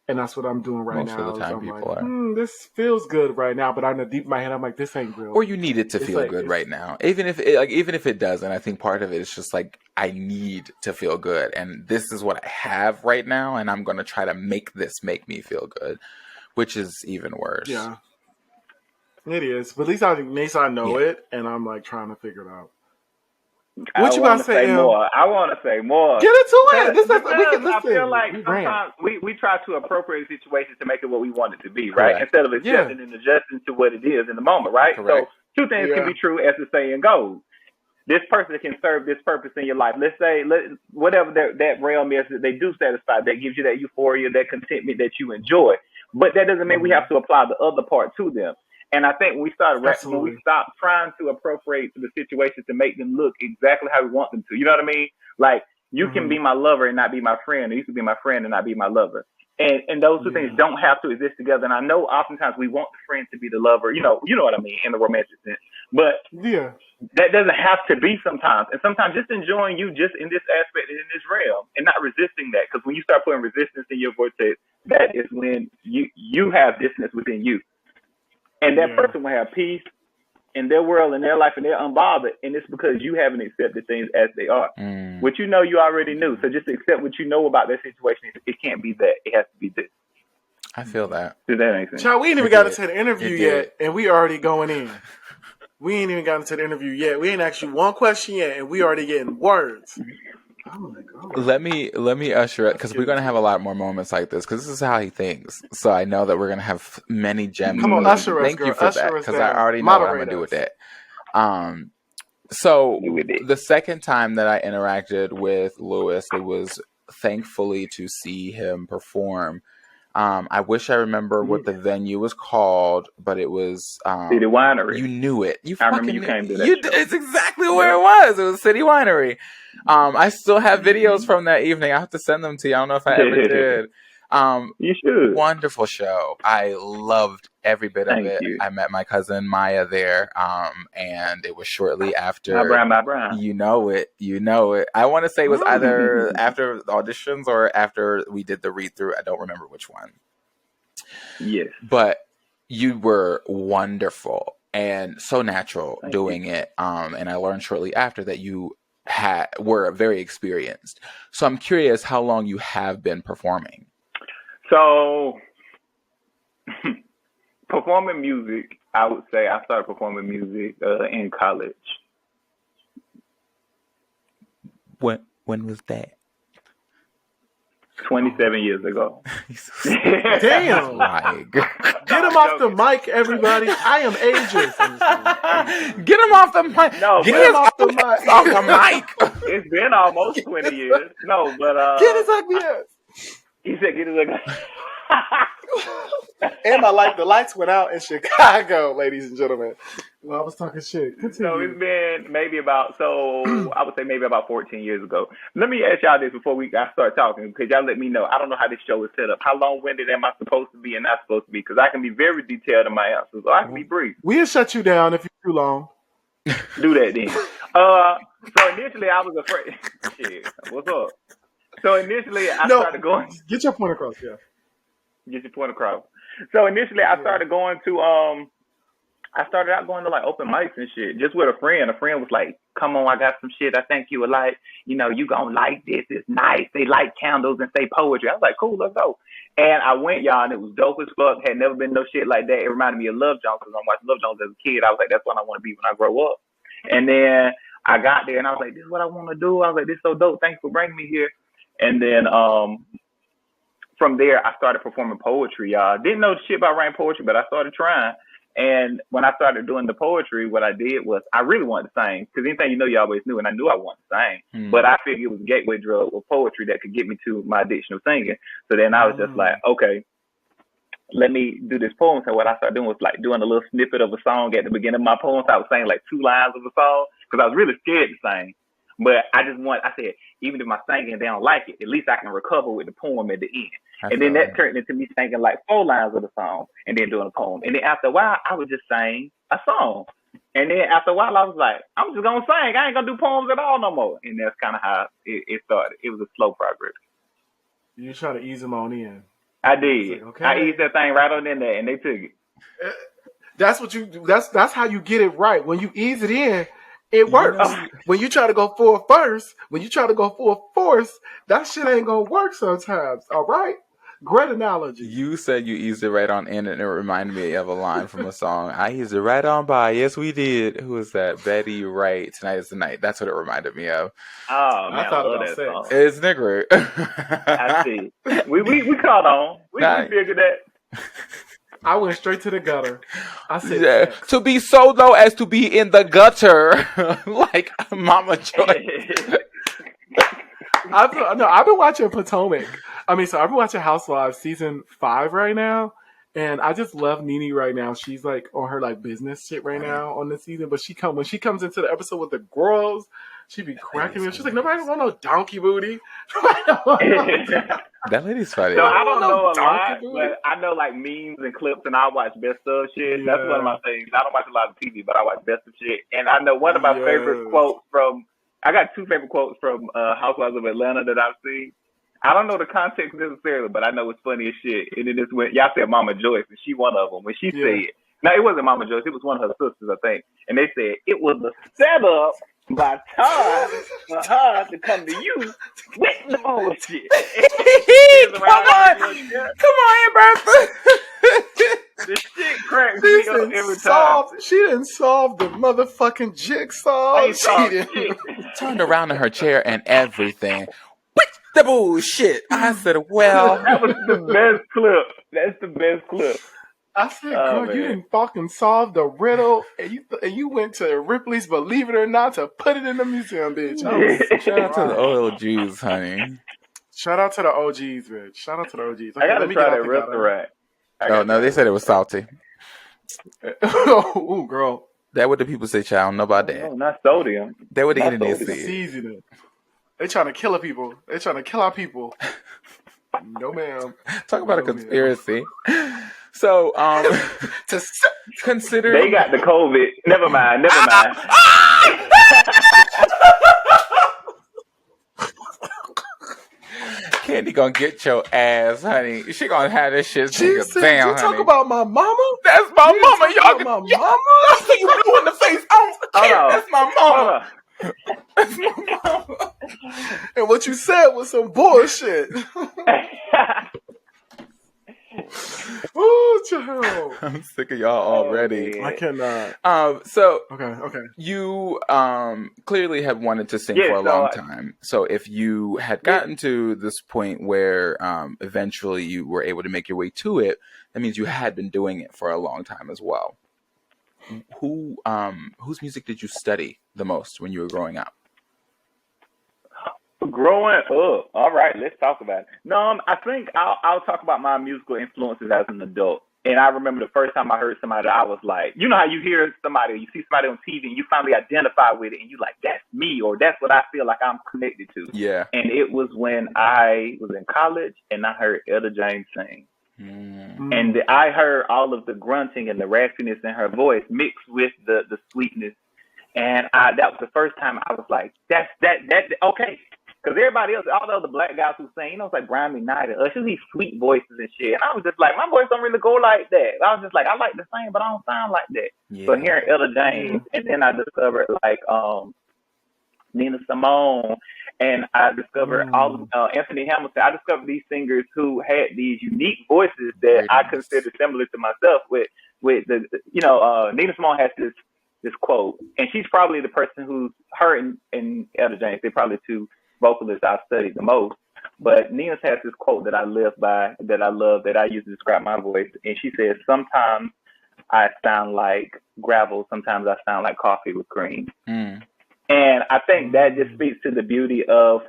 And that's what I'm doing right now. Most of the time I'm people like, are. This feels good right now, but in the deep of my head, I'm like, this ain't real. Or you need it to feel good right now. Even if it doesn't, I think part of it is just like, I need to feel good. And this is what I have right now. And I'm going to try to make this make me feel good, which is even worse. Yeah, it is. But at least I know it. And I'm like trying to figure it out. What you about to say, more? I want to say more. Get into it. I feel like sometimes we try to appropriate situations to make it what we want it to be, right? Correct. Instead of accepting and adjusting to what it is in the moment, right? Correct. So two things can be true as the saying goes. This person can serve this purpose in your life. Let's say, whatever that realm is that they do satisfy, that gives you that euphoria, that contentment that you enjoy. But that doesn't mean we have to apply the other part to them. And I think when we stopped trying to appropriate the situation to make them look exactly how we want them to. You know what I mean? Like, you can be my lover and not be my friend, or you can be my friend and not be my lover. And those two things don't have to exist together. And I know oftentimes we want the friend to be the lover, you know what I mean, in the romantic sense. But that doesn't have to be sometimes. And sometimes just enjoying you just in this aspect and in this realm and not resisting that. Because when you start putting resistance in your vortex, that is when you have dissonance within you. And that person will have peace in their world, in their life, and they're unbothered. And it's because you haven't accepted things as they are. What you know, you already knew. So just accept what you know about that situation. It can't be that. It has to be this. I feel that. Did that make sense? Child, we ain't even got into the interview yet, and we already going in. We ain't even gotten to the interview yet. We ain't asked you one question yet, and we already getting words. Oh my God. Let me usher it, because we're going to have a lot more moments like this, because this is how he thinks. So I know that we're going to have many gems. Come on, usher us, Thank you for usher that, us because down. I already know what I'm Moderate going to do us. with that. So the second time that I interacted with Lewis, it was thankfully to see him perform. I wish I remember what the venue was called, but it was City Winery. You knew it. I remember you came to that show. It's exactly where it was. It was City Winery. I still have videos from that evening. I have to send them to you. I don't know if I ever did. You should. Wonderful show. I loved every bit of it. I met my cousin Maya there, and it was shortly after. My Brown. You know it. I want to say it was either after the auditions or after we did the read through. I don't remember which one. Yes. But you were wonderful and so natural doing it. And I learned shortly after that you were very experienced. So I'm curious how long you have been performing. So, performing music, I would say I started performing music in college. When was that? 27 years ago. Damn! Like, get him off the mic, everybody. I am ageist. Get him off the mic. No, get him off the mic. Off the mic. It's been almost 20 years. No, but get his ugly ass. He said, "Get his ugly." And the lights went out in Chicago, ladies and gentlemen. Well, I was talking shit. Continue. So it's been I would say maybe about 14 years ago. Let me ask y'all this before I start talking, because y'all let me know. I don't know how this show is set up. How long-winded am I supposed to be and not supposed to be? Because I can be very detailed in my answers, or I can be brief. We'll shut you down if you're too long. Do that then. So initially I was afraid. Shit, what's up? So initially I started going. Get your point across, yeah. Get your point across. So initially I started going to I started out going to like open mics and shit, just with a friend. A friend was like, "Come on, I got some shit I think you would like. You know, you gonna like this. It's nice. They light candles and say poetry." I was like, "Cool, let's go." And I went, y'all, and it was dope as fuck. Had never been no shit like that. It reminded me of Love Jones, because I watched Love Jones as a kid. I was like, that's what I want to be when I grow up. And then I got there, and I was like, this is what I want to do. I was like, this is so dope. Thanks for bringing me here. And then from there, I started performing poetry, y'all. Didn't know shit about writing poetry, but I started trying. And when I started doing the poetry, what I did was I really wanted to sing, because anything you know, you always knew, and I knew I wanted to sing. But I figured it was a gateway drug with poetry that could get me to my addiction of singing. So then I was just like, okay, let me do this poem. So what I started doing was like doing a little snippet of a song at the beginning of my poem. So I was saying like 2 lines of a song, because I was really scared to sing. But I said, even if my singing, they don't like it, at least I can recover with the poem at the end. And then that turned into me singing like 4 lines of the song and then doing a poem. And then after a while, I would just sing a song. And then after a while, I was like, I'm just going to sing. I ain't going to do poems at all no more. And that's kind of how it started. It was a slow progress. You try to ease them on in. I did. Like, okay. I eased that thing right on in there, and they took it. That's what you do. That's how you get it right. When you ease it in, it works. When you try to go full force, that shit ain't gonna work sometimes. All right? Great analogy. You said you eased it right on in, and it reminded me of a line from a song. I eased it right on by. Yes, we did. Who is that? Betty Wright. Tonight is the night. That's what it reminded me of. Oh man, I thought love about that sex. song. It's nigger. I see. We caught on. We figured that. I went straight to the gutter. I said, sex. To be so low as to be in the gutter, like Mama Joy. I've been watching Potomac. I've been watching Housewives season 5 right now, and I just love Nene right now. She's like on her like business shit right now on this season, but when she comes into the episode with the girls, she be cracking me up. She's like, nobody want no donkey booty. That lady's funny. So I don't know a lot, but I know like memes and clips, and I watch best of shit. Yeah. That's one of my things. I don't watch a lot of TV, but I watch best of shit. And I know one of my favorite quotes I got 2 favorite quotes from Housewives of Atlanta that I've seen. I don't know the context necessarily, but I know it's funny as shit. And then this went, y'all said Mama Joyce, and she one of them. When she said, no, it wasn't Mama Joyce, it was one of her sisters, I think. And they said, it was a setup by Todd for her to come to you with the bullshit. Come on, Bertha. This shit cracks me up every time. She didn't solve the motherfucking jigsaw. She didn't. Turned around in her chair and everything. With the bullshit. I said, well. That was the best clip. That's the best clip. I said, girl, you didn't fucking solve the riddle, and you went to Ripley's Believe It or Not to put it in the museum, bitch. Shout out to the OGs, honey. Shout out to the OGs, bitch. Shout out to the OGs. Okay, I gotta try that restaurant. Oh, no, they said it was salty. Oh, girl. That what the people say, child. Know about that. No, not sodium. That what they get in their seasoning. They trying to kill people. They trying to kill our people. No, ma'am. Talk about a conspiracy. So, consider they got the COVID. Never mind. Candy gonna get your ass, honey. She gonna have this shit down, honey. Talk about my mama? That's my mama. Y'all, my mama? So you blew in the face. I don't care. That's my mama. That's my mama. And what you said was some bullshit. Ooh, child. I'm sick of y'all already. I cannot. So okay. You clearly have wanted to sing for a long time. So if you had gotten to this point where eventually you were able to make your way to it, that means you had been doing it for a long time as well. Whose music did you study the most when you were growing up? Growing up. All right, let's talk about it. No, I think I'll talk about my musical influences as an adult. And I remember the first time I heard somebody, I was like, you know how you hear somebody, or you see somebody on TV, and you finally identify with it, and you like, that's me, or that's what I feel like I'm connected to. Yeah. And it was when I was in college, and I heard Etta James sing. And I heard all of the grunting and the raspiness in her voice mixed with the sweetness. And that was the first time I was like, that's okay. Because everybody else, all the other black guys who sing, you know, it's like Brian McKnight and Usher, these sweet voices and shit. And I was just like, my voice don't really go like that. I was just like, I like the sing, but I don't sound like that. Yeah. So hearing Etta James, and then I discovered like Nina Simone, and I discovered all of Anthony Hamilton. I discovered these singers who had these unique voices that I consider similar to myself. With the, you know, Nina Simone has this quote, and she's probably the person who's her and Etta James. They're probably two vocalists I've studied the most. But Nina has this quote that I live by, that I love, that I use to describe my voice. And she says, sometimes I sound like gravel, sometimes I sound like coffee with cream. And I think that just speaks to the beauty of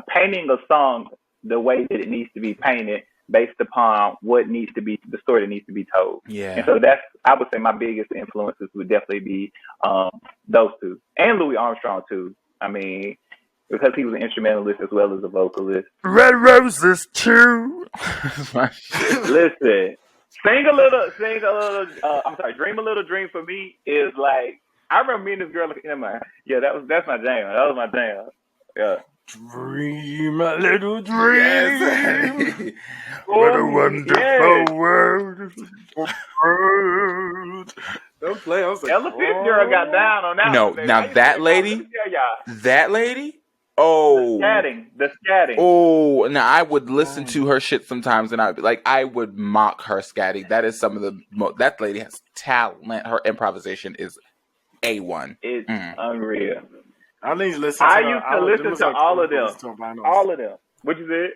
painting a song the way that it needs to be painted based upon what needs to be, the story that needs to be told. Yeah. And so that's, I would say my biggest influences would definitely be those two. And Louis Armstrong too. I mean, because he was an instrumentalist as well as a vocalist. Red Roses too. Listen, sing a little. I'm sorry, Dream a Little Dream for me is like, I remember me and this girl looking in my, that's my jam. That was my jam. Yeah. Dream a little dream. Yes. What a wonderful world. Don't play. I was like, Ella Fitzgerald got down on that. No, now that lady. Oh, the scatting. Oh, now I would listen to her shit sometimes, and I'd be like, I would mock her scatting. That is some of the that lady has talent. Her improvisation is A1. It's unreal. I need to listen. I used to listen to all of them. All of them. What you said?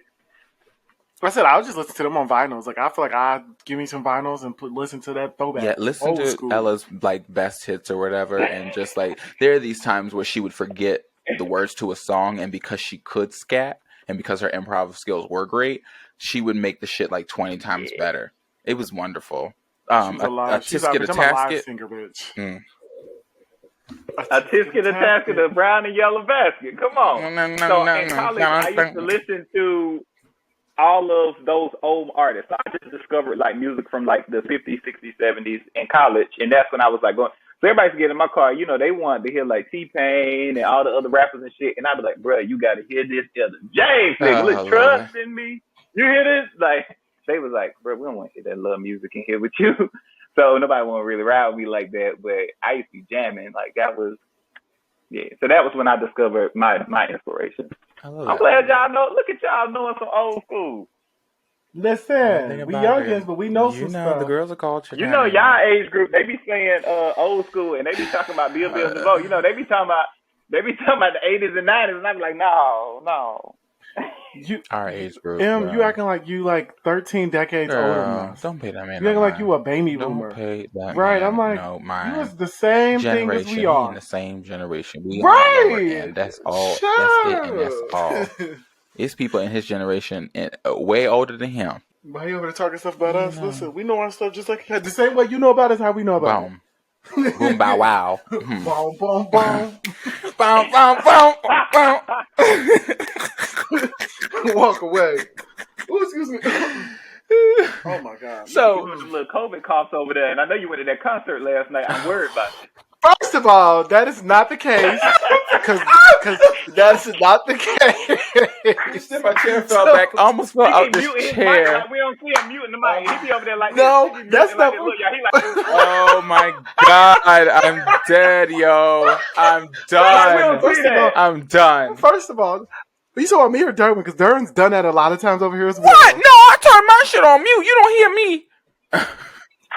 I said I would just listen to them on vinyls. Like I feel like I'd give me some vinyls and listen to that throwback. Yeah, listen to school. Ella's like best hits or whatever, and just like there are these times where she would forget the words to a song, and because she could scat and because her improv skills were great, she would make the shit like 20 times better. It was wonderful. She's a live singer, bitch. A tisket, a tasket, a brown and yellow basket. Come on. In college, I used to listen to all of those old artists. I just discovered like music from like the 50s, 60s, 70s in college, and that's when I was like going. So everybody's getting in my car, you know, they wanted to hear like T-Pain and all the other rappers and shit, and I'd be like, bro, you got to hear this other James nigga, trust in me. You hear this? Like they was like, bro, we don't want to hear that love music in here with you. So nobody want to really ride with me like that, but I used to be jamming. Like that was, So that was when I discovered my inspiration. I'm glad y'all know. Look at y'all knowing some old school. Listen, we youngins, but we know some stuff. The girls are called. You know, y'all age group, they be saying old school, and they be talking about Bill DeVoe. You know, they be talking about the 80s and 90s, and I be like, no. Our age group. You acting like you like 13 decades older than us. Don't pay that man. You acting like you a baby boomer. Don't pay that right? Man, I'm like, you was the same thing as we are. In the same generation. We right. And that's all. Shut that's it. And that's all. It's people in his generation way older than him. Why you over there talking stuff about us? Listen, we know our stuff just like the same way you know about us. How we know about it. Boom, bow, wow. Boom, boom, boom. Boom, boom, boom, boom. Walk away. Oh, excuse me. Oh my God. So, you some little COVID coughs over there, and I know you went to that concert last night. I'm worried about it. First of all, that is not the case. Because that's not the case. My chair fell back. I almost fell out this chair. Mic, we don't see him muting the mic. He be over there like no, this. That's not. Oh my God. I'm dead, yo. I'm done. I'm done. First of all, you talking about me or Derwin? Because Derwin's done that a lot of times over here as well. What? No, I turned my shit on mute. You don't hear me.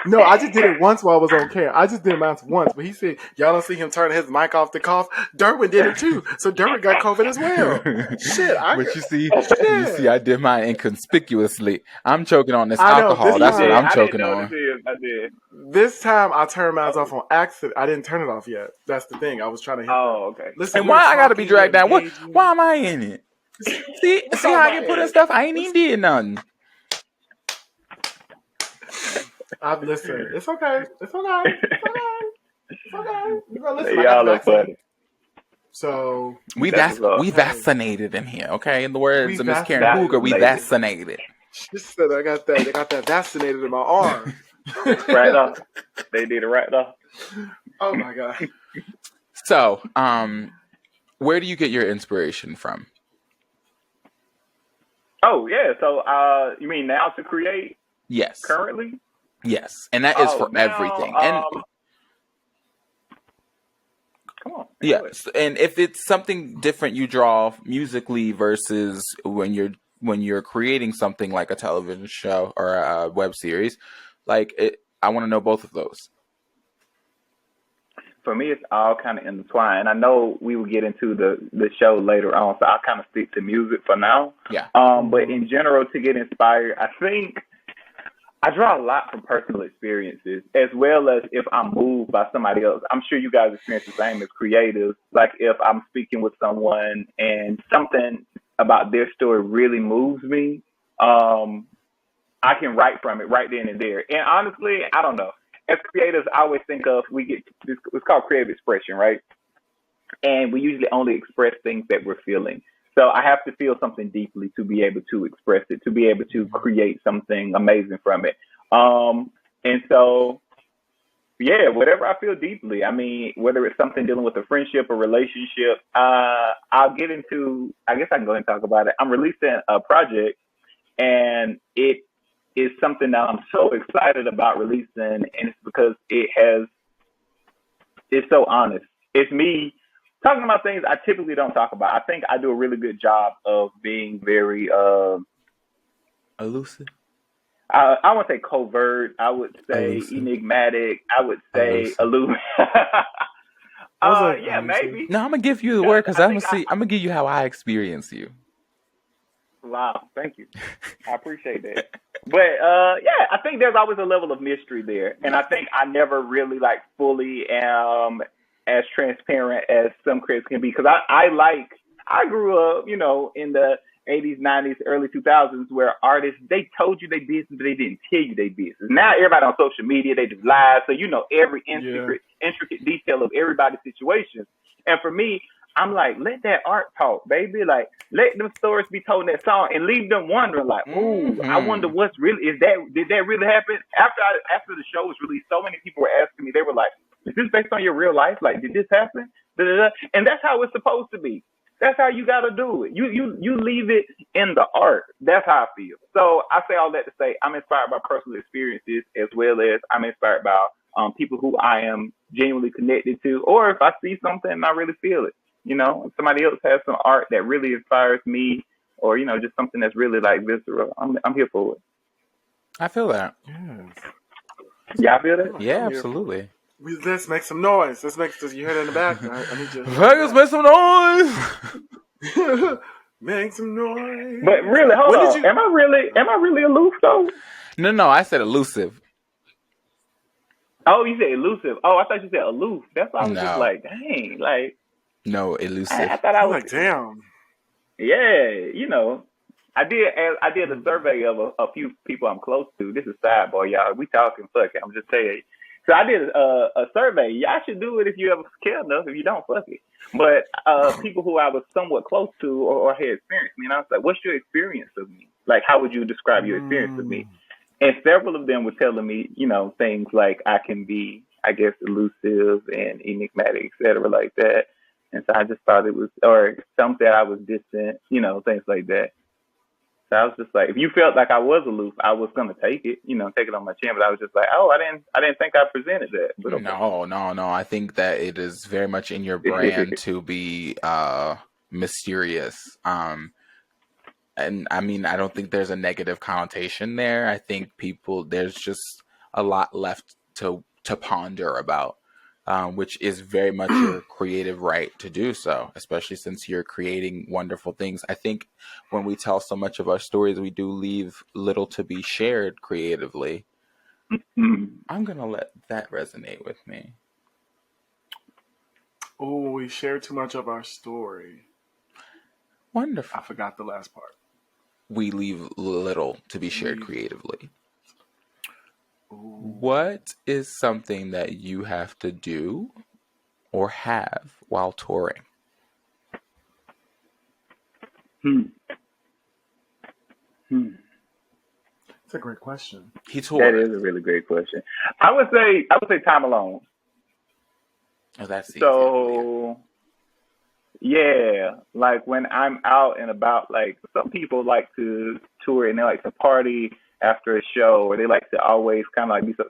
No, I just did it once while I was on camera. I just did mine once, but he said y'all don't see him turn his mic off to cough. Derwin did it too, so Derwin got COVID as well. Shit, But you see, I did mine inconspicuously. I'm choking on this I know, alcohol. this That's what time- I'm choking I on. didn't know I did. This time I turned mine off on accident. I didn't turn it off yet. That's the thing. I was trying to hit. Okay. Listen, And why I gotta be dragged down? What? Why am I in it? See how I get put in stuff? I ain't even did nothing. I've listened. It's okay. It's okay. It's okay. You gotta listen. Y'all are funny. So we vaccinated in here, okay? In the words of Miss Karen Hooger, we vaccinated. She said I got that vaccinated in my arm. Right off. They did it right off. Oh my god. So, where do you get your inspiration from? Oh yeah. So you mean now to create? Yes. Currently? Yes. And that is for everything. And come on. yes. And if it's something different you draw musically versus when you're creating something like a television show or a web series, I want to know both of those. For me, it's all kind of intertwined. I know we will get into the show later on, so I'll kind of stick to music for now. Yeah. But in general, to get inspired, I think I draw a lot from personal experiences, as well as if I'm moved by somebody else. I'm sure you guys experience the same as creatives. Like if I'm speaking with someone and something about their story really moves me, I can write from it right then and there. And honestly, I don't know. As creatives, I always think of, it's called creative expression, right? And we usually only express things that we're feeling. So I have to feel something deeply to be able to express it, to be able to create something amazing from it. And so, yeah, whatever I feel deeply, I mean, whether it's something dealing with a friendship or relationship, I'll get into, I guess I can go ahead and talk about it. I'm releasing a project, and it is something that I'm so excited about releasing, and it's because it's so honest. It's me talking about things I typically don't talk about. I think I do a really good job of being very elusive. I would say covert. I would say enigmatic. I would say aloof. Yeah, maybe. No, I'm gonna give you the word because I'm gonna give you how I experience you. Wow, thank you. I appreciate that. But yeah, I think there's always a level of mystery there, and I think I never really fully am as transparent as some critics can be, because I grew up, in the 80s, 90s, early 2000s, where artists, they told you their business, but they didn't tell you their business. Now everybody on social media, they do live, so you know every intricate detail of everybody's situation. And for me, I'm like, let that art talk, baby. Like, let them stories be told in that song, and leave them wondering, like, ooh, I wonder what's really, did that really happen? After the show was released, so many people were asking me, they were like, is this based on your real life? Like, did this happen? Da-da-da. And that's how it's supposed to be. That's how you got to do it. You leave it in the art. That's how I feel. So I say all that to say I'm inspired by personal experiences, as well as I'm inspired by people who I am genuinely connected to, or if I see something and I really feel it. If somebody else has some art that really inspires me, or just something that's really visceral, I'm here for it. I feel that. Yes. Y'all feel that? Yeah, absolutely. Let's make some noise. You heard it in the back. I need you. Let's make some noise. Make some noise. But really, hold on. Am I really aloof though? No, I said elusive. Oh, you said elusive. Oh, I thought you said aloof. That's why I was just like, dang, no, elusive. I thought I was like, damn. Yeah, I did a survey of a few people I'm close to. This is sidebar, y'all. We talking, fuck it. I'm just saying. So I did a survey. Y'all should do it if you ever care enough. If you don't, fuck it. But people who I was somewhat close to or had experienced me, and I was like, what's your experience of me? Like, how would you describe your experience of me? And several of them were telling me, things like I can be, I guess, elusive and enigmatic, et cetera, like that. And so I just thought it was, or some said I was distant, things like that. So I was just like, if you felt like I was aloof, I was gonna take it, take it on my chin. But I was just like, oh, I didn't think I presented that. But okay. No. I think that it is very much in your brand to be mysterious. And I mean, I don't think there's a negative connotation there. I think there's just a lot left to ponder about, which is very much your creative right to do so, especially since you're creating wonderful things. I think when we tell so much of our stories, we do leave little to be shared creatively. I'm going to let that resonate with me. Oh, we share too much of our story. Wonderful. I forgot the last part. We leave little to be shared creatively. Ooh. What is something that you have to do or have while touring? It's a great question. He tours. That is a really great question. I would say time alone. Oh, that's easy. So, yeah, like when I'm out and about, like some people like to tour and they like to party after a show, or they like to always kind of like be so,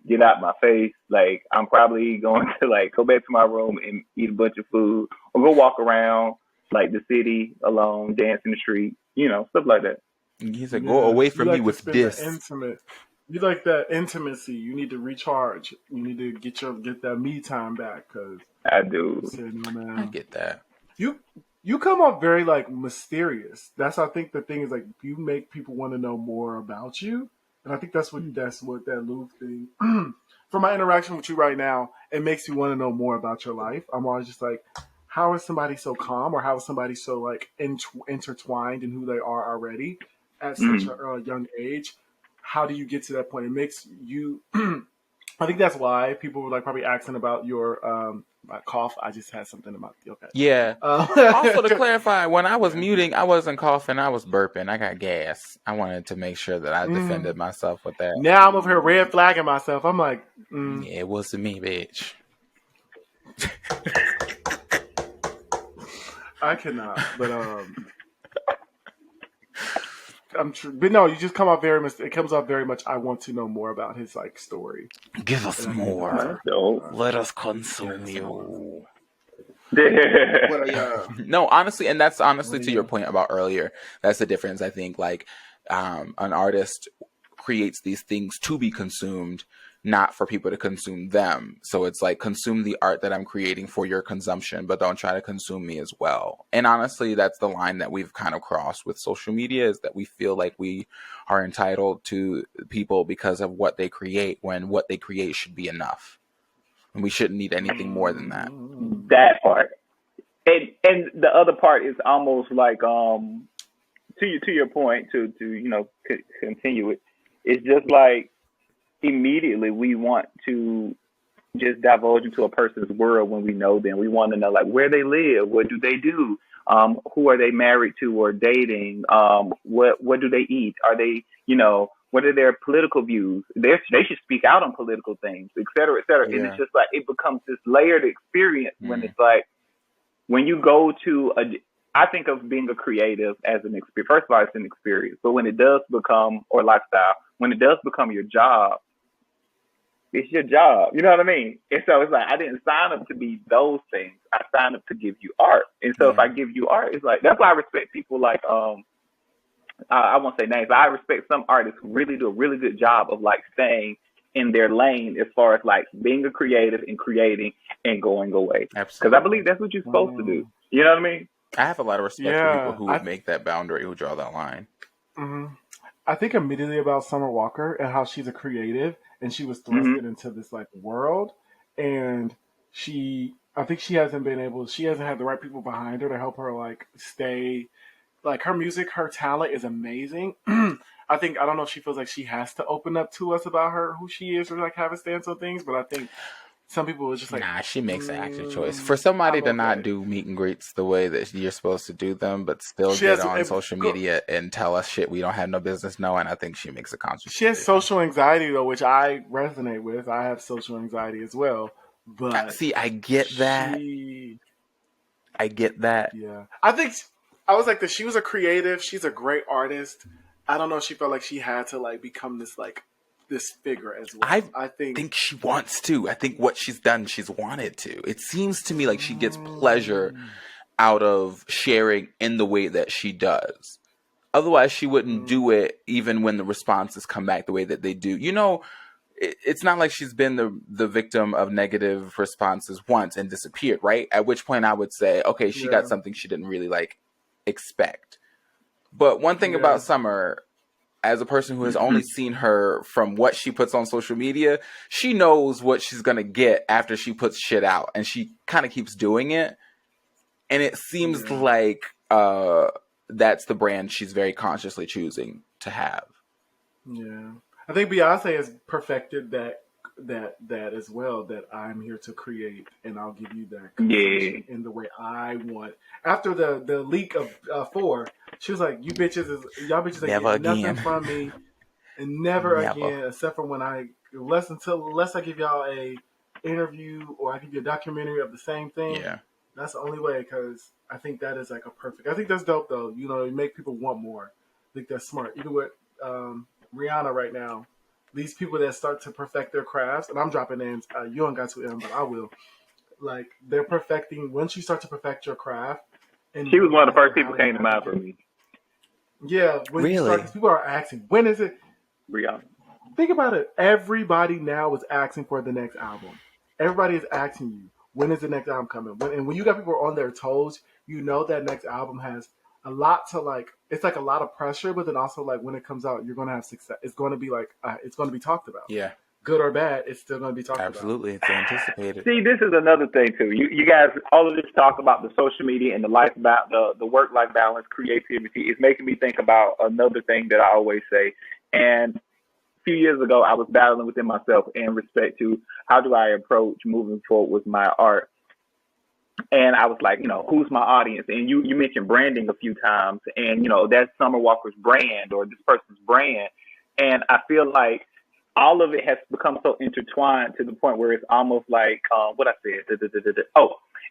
get out my face. Like I'm probably going to like go back to my room and eat a bunch of food, or go walk around like the city alone, dance in the street, stuff like that. He said, "Go away from me with this." Intimate. You like that intimacy. You need to recharge. You need to get that me time back. Cause I do. I get that. You come off very like mysterious. I think the thing is like you make people want to know more about you, and I think that's what that Louvre thing. From my interaction with you right now, it makes you want to know more about your life. I'm always just like, how is somebody so calm, or how is somebody so like intertwined in who they are already at such a young age? How do you get to that point? It makes you. I think that's why people were like probably asking about your my cough. I just had something about okay. Yeah. Also to clarify, when I was muting, I wasn't coughing. I was burping. I got gas. I wanted to make sure that I defended myself with that. Now I'm over here red flagging myself. I'm like, yeah, it wasn't me, bitch. I cannot, but but no, you just come off it comes off very much. I want to know more about his like story. Give us more. Let us consume you. No, honestly, and that's honestly to your point about earlier. That's the difference. I think like an artist creates these things to be consumed, not for people to consume them. So it's like consume the art that I'm creating for your consumption, but don't try to consume me as well. And honestly, that's the line that we've kind of crossed with social media, is that we feel like we are entitled to people because of what they create, when what they create should be enough. And we shouldn't need anything more than that. That part. And the other part is almost like to your point, to continue it. It's just like immediately we want to just divulge into a person's world when we know them. We want to know like where they live, what do they do, who are they married to or dating, what do they eat, are they, what are their political views? They should speak out on political things, et cetera, et cetera. Yeah. And it's just like it becomes this layered experience when it's like when you go to I think of being a creative as an experience. First of all, it's an experience, but when it does become, or lifestyle, when it does become your job, it's your job. You know what I mean? And so it's like, I didn't sign up to be those things. I signed up to give you art. And so if I give you art, it's like, that's why I respect people like, I won't say names, but I respect some artists who really do a really good job of like staying in their lane as far as like being a creative and creating and going away. Because I believe that's what you're supposed to do. You know what I mean? I have a lot of respect for people who would make that boundary, who draw that line. Mm-hmm. I think immediately about Summer Walker and how she's a creative and she was thrusted into this like world, and I think she hasn't had the right people behind her to help her like stay, like her music, her talent is amazing. I don't know if she feels like she has to open up to us about who she is, or like have a stance on things, but I think some people are just like, nah, she makes an active choice. For somebody to not do meet and greets the way that you're supposed to do them, but still get on social media and tell us shit we don't have no business knowing, I think she makes a conscious She has social anxiety, though, which I resonate with. I have social anxiety as well. But see, I get that. I get that. Yeah. I think I was like this. She was a creative. She's a great artist. I don't know if she felt like she had to like become this figure as well. I think she wants to. I think what she's done, she's wanted to. It seems to me like she gets pleasure out of sharing in the way that she does. Otherwise, she wouldn't do it even when the responses come back the way that they do. You know, it's not like she's been the victim of negative responses once and disappeared, right? At which point I would say, okay, she got something she didn't really like expect. But one thing about Summer, as a person who has only seen her from what she puts on social media, she knows what she's going to get after she puts shit out. And she kind of keeps doing it. And it seems like that's the brand she's very consciously choosing to have. Yeah. I think Beyonce has perfected that as well, that I'm here to create and I'll give you that conversation in the way I want. After the leak of 4, she was like, y'all bitches ain't getting nothing from me, and never again, except for when unless I give y'all a interview or I give you a documentary of the same thing. Yeah. That's the only way, because I think that is like a perfect. I think that's dope though. You know, you make people want more. I think that's smart. Even with Rihanna right now, these people that start to perfect their crafts, and I'm dropping names. You don't got to, but I will. Like, they're perfecting. Once you start to perfect your craft, and she was one of the first people who came to mind for me. Yeah, when you start, because people are asking, when is it? Rihanna. Think about it. Everybody now is asking for the next album. Everybody is asking you, when is the next album coming? And when you got people on their toes, you know that next album has a lot to like. It's like a lot of pressure, but then also like when it comes out, you're going to have success. It's going to be like it's going to be talked about. Yeah, good or bad, it's still going to be talked about. Absolutely, it's anticipated. See, this is another thing too. You guys, all of this talk about the social media and the life about the work-life balance, creativity is making me think about another thing that I always say. And a few years ago, I was battling within myself in respect to how do I approach moving forward with my art. And I was like, who's my audience? And you mentioned branding a few times, and that's Summer Walker's brand or this person's brand. And I feel like all of it has become so intertwined to the point where it's almost like what I said.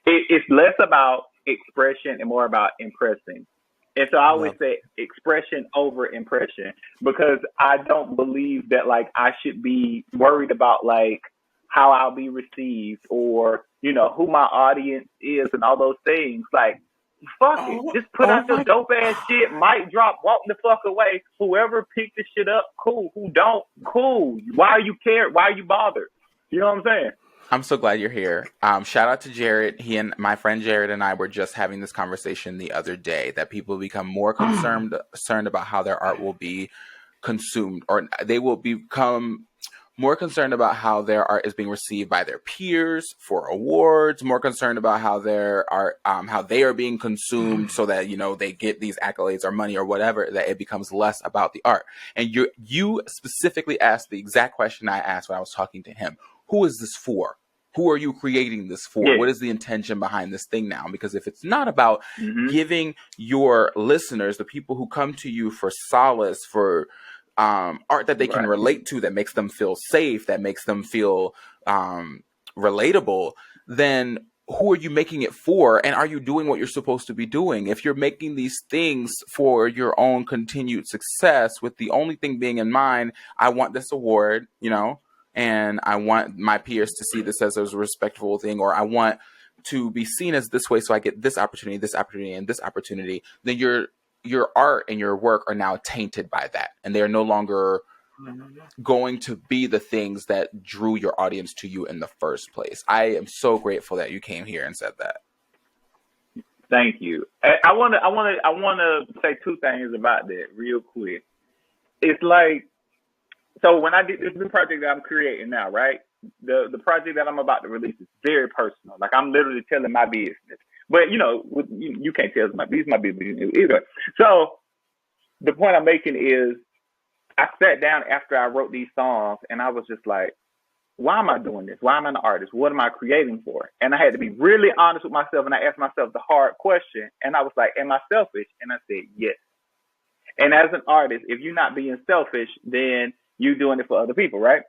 It's less about expression and more about impressing. And so I always say expression over impression, because I don't believe that like I should be worried about like how I'll be received or who my audience is and all those things. Like, fuck it. Just put out your dope ass shit. Mic drop. Walk the fuck away. Whoever picked the shit up, cool. Who don't, cool. Why are you care? Why are you bothered? You know what I'm saying? I'm so glad you're here. Shout out to Jared. He and my friend Jared and I were just having this conversation the other day that people become more concerned about how their art will be consumed, or they will become more concerned about how their art is being received by their peers for awards, more concerned about how their art, how they are being consumed so that, they get these accolades or money or whatever, that it becomes less about the art. And you specifically asked the exact question I asked when I was talking to him. Who is this for? Who are you creating this for? Yeah. What is the intention behind this thing now? Because if it's not about giving your listeners, the people who come to you for solace, for art that they can relate to, that makes them feel safe, that makes them feel relatable, then who are you making it for? And are you doing what you're supposed to be doing? If you're making these things for your own continued success with the only thing being in mind, I want this award, and I want my peers to see this as a respectful thing, or I want to be seen as this way so I get this opportunity, and this opportunity, then your art and your work are now tainted by that, and they are no longer going to be the things that drew your audience to you in the first place. I am so grateful that you came here and said that. Thank you. I want to say two things about that real quick. It's like, so when I did this new project that I'm creating now, right? The project that I'm about to release is very personal. Like, I'm literally telling my business. But, you can't tell my business either. So the point I'm making is I sat down after I wrote these songs and I was just like, why am I doing this? Why am I an artist? What am I creating for? And I had to be really honest with myself, and I asked myself the hard question. And I was like, am I selfish? And I said, yes. And as an artist, if you're not being selfish, then you're doing it for other people, right?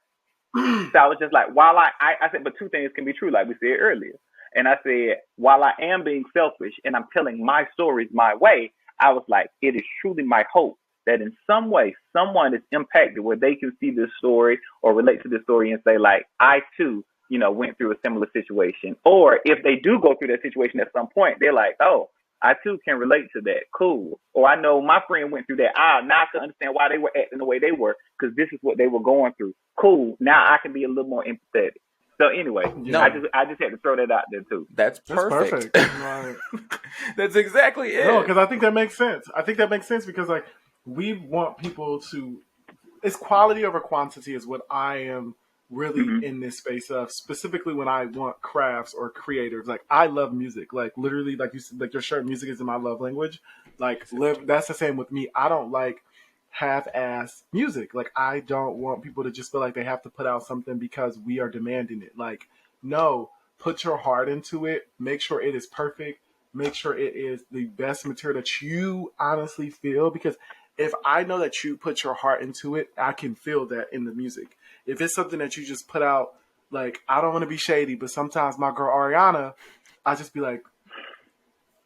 So I was just like, while I said, but two things can be true, like we said earlier. And I said, while I am being selfish and I'm telling my stories my way, I was like, it is truly my hope that in some way, someone is impacted where they can see this story or relate to this story and say, like, I too, went through a similar situation. Or if they do go through that situation at some point, they're like, oh, I too can relate to that. Cool. Or I know my friend went through that. Now I can understand why they were acting the way they were because this is what they were going through. Cool. Now I can be a little more empathetic. So anyway, No. I just had to throw that out there too. That's perfect. Right. That's exactly it. No, because I think that makes sense. I think that makes sense because like we want people to. It's quality over quantity is what I am really in this space of. Specifically when I want crafts or creators. Like I love music. Like literally, like you said, like your shirt, music is in my love language. Like that's the same with me. I don't like half-ass music. Like I don't want people to just feel like they have to put out something because we are demanding it. Like no, put your heart into it. Make sure it is perfect. Make sure it is the best material that you honestly feel. Because if I know that you put your heart into it, I can feel that in the music. If it's something that you just put out, like I don't want to be shady, but sometimes my girl Ariana, I just be like,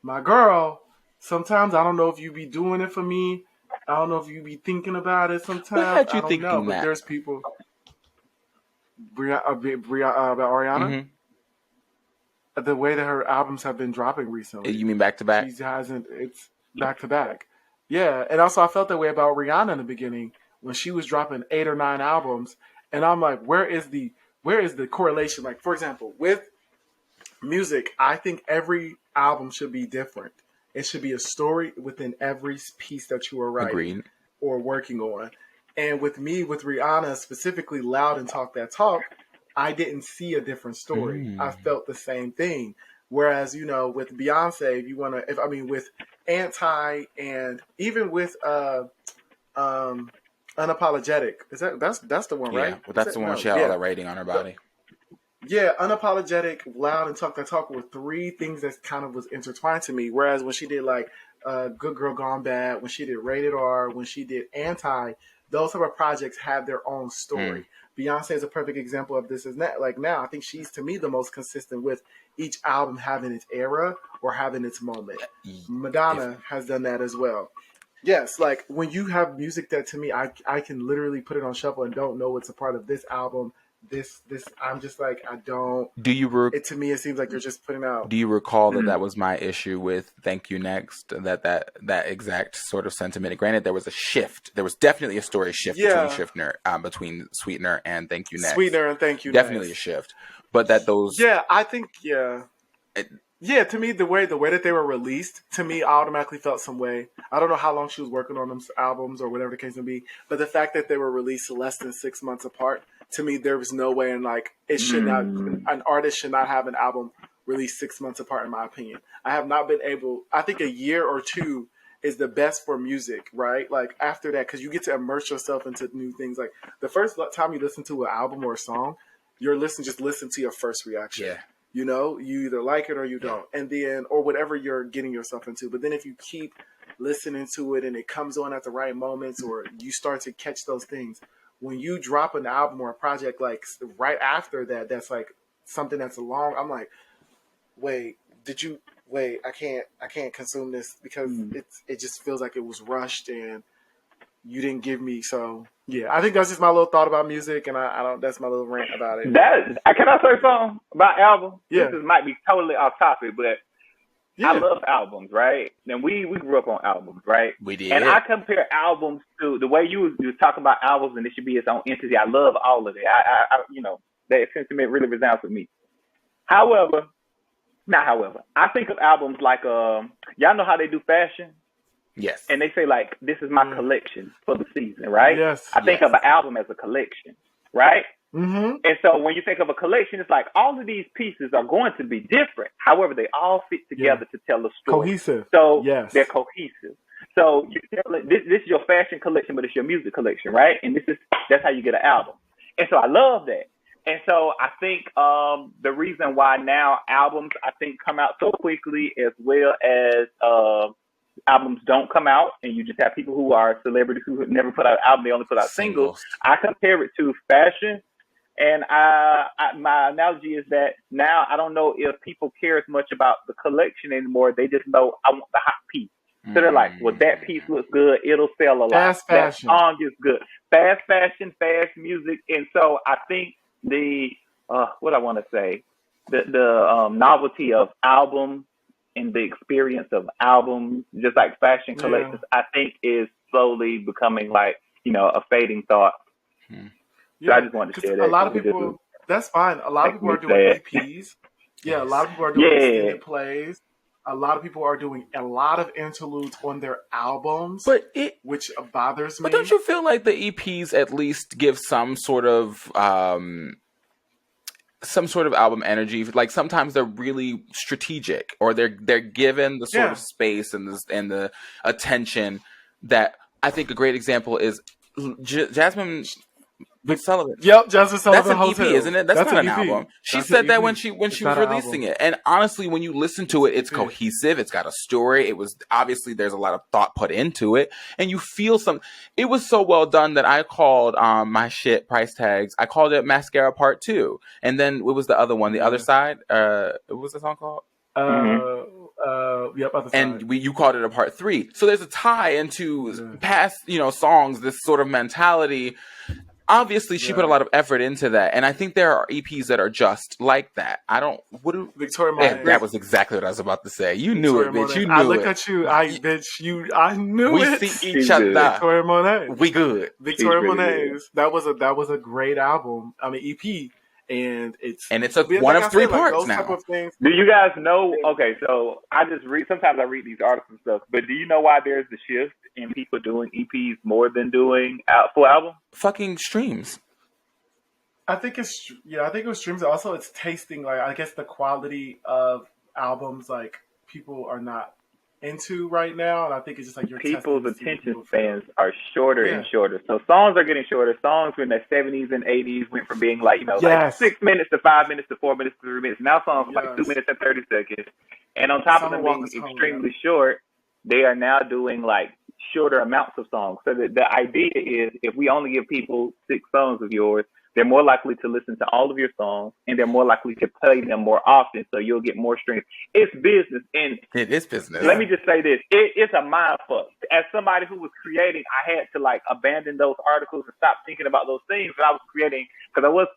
my girl. Sometimes I don't know if you be doing it for me. I don't know if you be thinking about it sometimes. What had you I don't thinking know, but that? there's people. About Ariana? The way that her albums have been dropping recently. You mean back to back? She hasn't. It's back to back. Yeah, and also I felt that way about Rihanna in the beginning when she was dropping 8 or 9 albums, and I'm like, where is the correlation? Like, for example, with music, I think every album should be different. It should be a story within every piece that you are writing Agreed. or working on. And with me, with Rihanna, specifically Loud and Talk That Talk, I didn't see a different story. I felt the same thing. Whereas, you know, with Beyonce, if you want to, with Anti and even with Unapologetic, that's the one, right? Yeah, well, that's the one she had all that rating on her body. Yeah, Unapologetic, Loud, and Talk That Talk were 3 things that kind of was intertwined to me. Whereas when she did like Good Girl Gone Bad, when she did Rated R, when she did Anti, those type of projects have their own story. Beyonce is a perfect example of this. Is that like now? I think she's to me the most consistent with each album having its era or having its moment. Madonna has done that as well. Yes, like when you have music that to me, I can literally put it on shuffle and don't know it's a part of this album. This I'm just like I don't. It to me it seems like you're just putting out. Do you recall that was my issue with Thank You Next? That exact sort of sentiment. Granted, there was a shift. There was definitely a story shift between Sweetener and Thank You Next. Sweetener and Thank You definitely Next. a shift. But that those I think to me the way that they were released, to me I automatically felt some way. I don't know how long she was working on them albums or whatever the case may be, but the fact that they were released less than 6 months apart, to me there was no way, and like it should not, an artist should not have an album released 6 months apart in my opinion. I have not been able, I think a year or 2 is the best for music, right? Like after that, because you get to immerse yourself into new things. Like the first time you listen to an album or a song, just listen to your first reaction. Yeah. You know, you either like it or you don't. And then, or whatever you're getting yourself into. But then if you keep listening to it and it comes on at the right moments, or you start to catch those things, when you drop an album or a project like right after that, that's like something that's long, I'm like, wait, I can't consume this because it just feels like it was rushed and you didn't give me. So yeah, I think that's just my little thought about music, and I don't. That's my little rant about it. Can I say something about albums? Yeah. This might be totally off topic, but I love albums, right? And we grew up on albums, right? We did. And I compare albums to the way you was talking about albums, and it should be its own entity. I love all of it. I that sentiment really resounds with me. However, I think of albums like y'all know how they do fashion. Yes. And they say, like, this is my collection for the season, right? Yes. I think of an album as a collection, right? Mm-hmm. And so when you think of a collection, it's like all of these pieces are going to be different. However, they all fit together to tell a story. Cohesive. So they're cohesive. So you tell it, this is your fashion collection, but it's your music collection, right? And that's how you get an album. And so I love that. And so I think the reason why now albums, I think, come out so quickly, as well as albums don't come out, and you just have people who are celebrities who never put out an album, they only put out singles. I compare it to fashion, and my analogy is that now I don't know if people care as much about the collection anymore. They just know I want the hot piece. So they're like, well, that piece looks good, it'll sell a lot. Fast fashion. That song is good. Fast fashion, fast music. And so I think the novelty of albums in the experience of albums, just like fashion collections, I think is slowly becoming like, a fading thought. So I just wanted to share that. A lot of people, that's fine. A lot of people are doing EPs. Yeah, a lot of people are doing extended plays. A lot of people are doing a lot of interludes on their albums, which bothers me. But don't you feel like the EPs at least give some sort of album energy? Like sometimes they're really strategic, or they're given the sort of space and the attention that I think a great example is Jasmine Sullivan. Yep, Jasmine Sullivan. That's an Hotel. EP, isn't it? That's not an album. She said that when she was releasing it. And honestly, when you listen to it, it's cohesive. It's got a story. It was obviously there's a lot of thought put into it, and you feel some. It was so well done that I called my shit price tags. I called it Mascara Part 2, and then what was the other one? The Other Side. What was the song called? Yep, Other Side. And you called it a Part 3. So there's a tie into past, songs. This sort of mentality. Obviously, she put a lot of effort into that, and I think there are EPs that are just like that. Victoria Monet. That was exactly what I was about to say. You knew Victoria it, bitch. Monet. You knew I look at you, I knew it. We see each other. Victoria Monet. We good. Victoria Monet's. That was a great album. I mean, EP. And it's one of three parts now. Do you guys know? Okay, so I just read. Sometimes I read these articles and stuff. But do you know why there's the shift in people doing EPs more than doing full album? Fucking streams. I think it was streams. Also, it's tasting like I guess the quality of albums like people are not into right now, and I think it's just like people's attention spans are shorter and shorter. So songs are getting shorter. Songs in the 70s and 80s went from being like like 6 minutes to 5 minutes to 4 minutes to 3 minutes. Now songs are like 2 minutes and 30 seconds. And on top of them being extremely short, they are now doing like shorter amounts of songs. So the idea is if we only give people 6 songs of yours, they're more likely to listen to all of your songs, and they're more likely to play them more often, so you'll get more streams. It's business. And it is business. Let me just say this. It's a mind fuck. As somebody who was creating, I had to like abandon those articles and stop thinking about those things that I was creating, because I was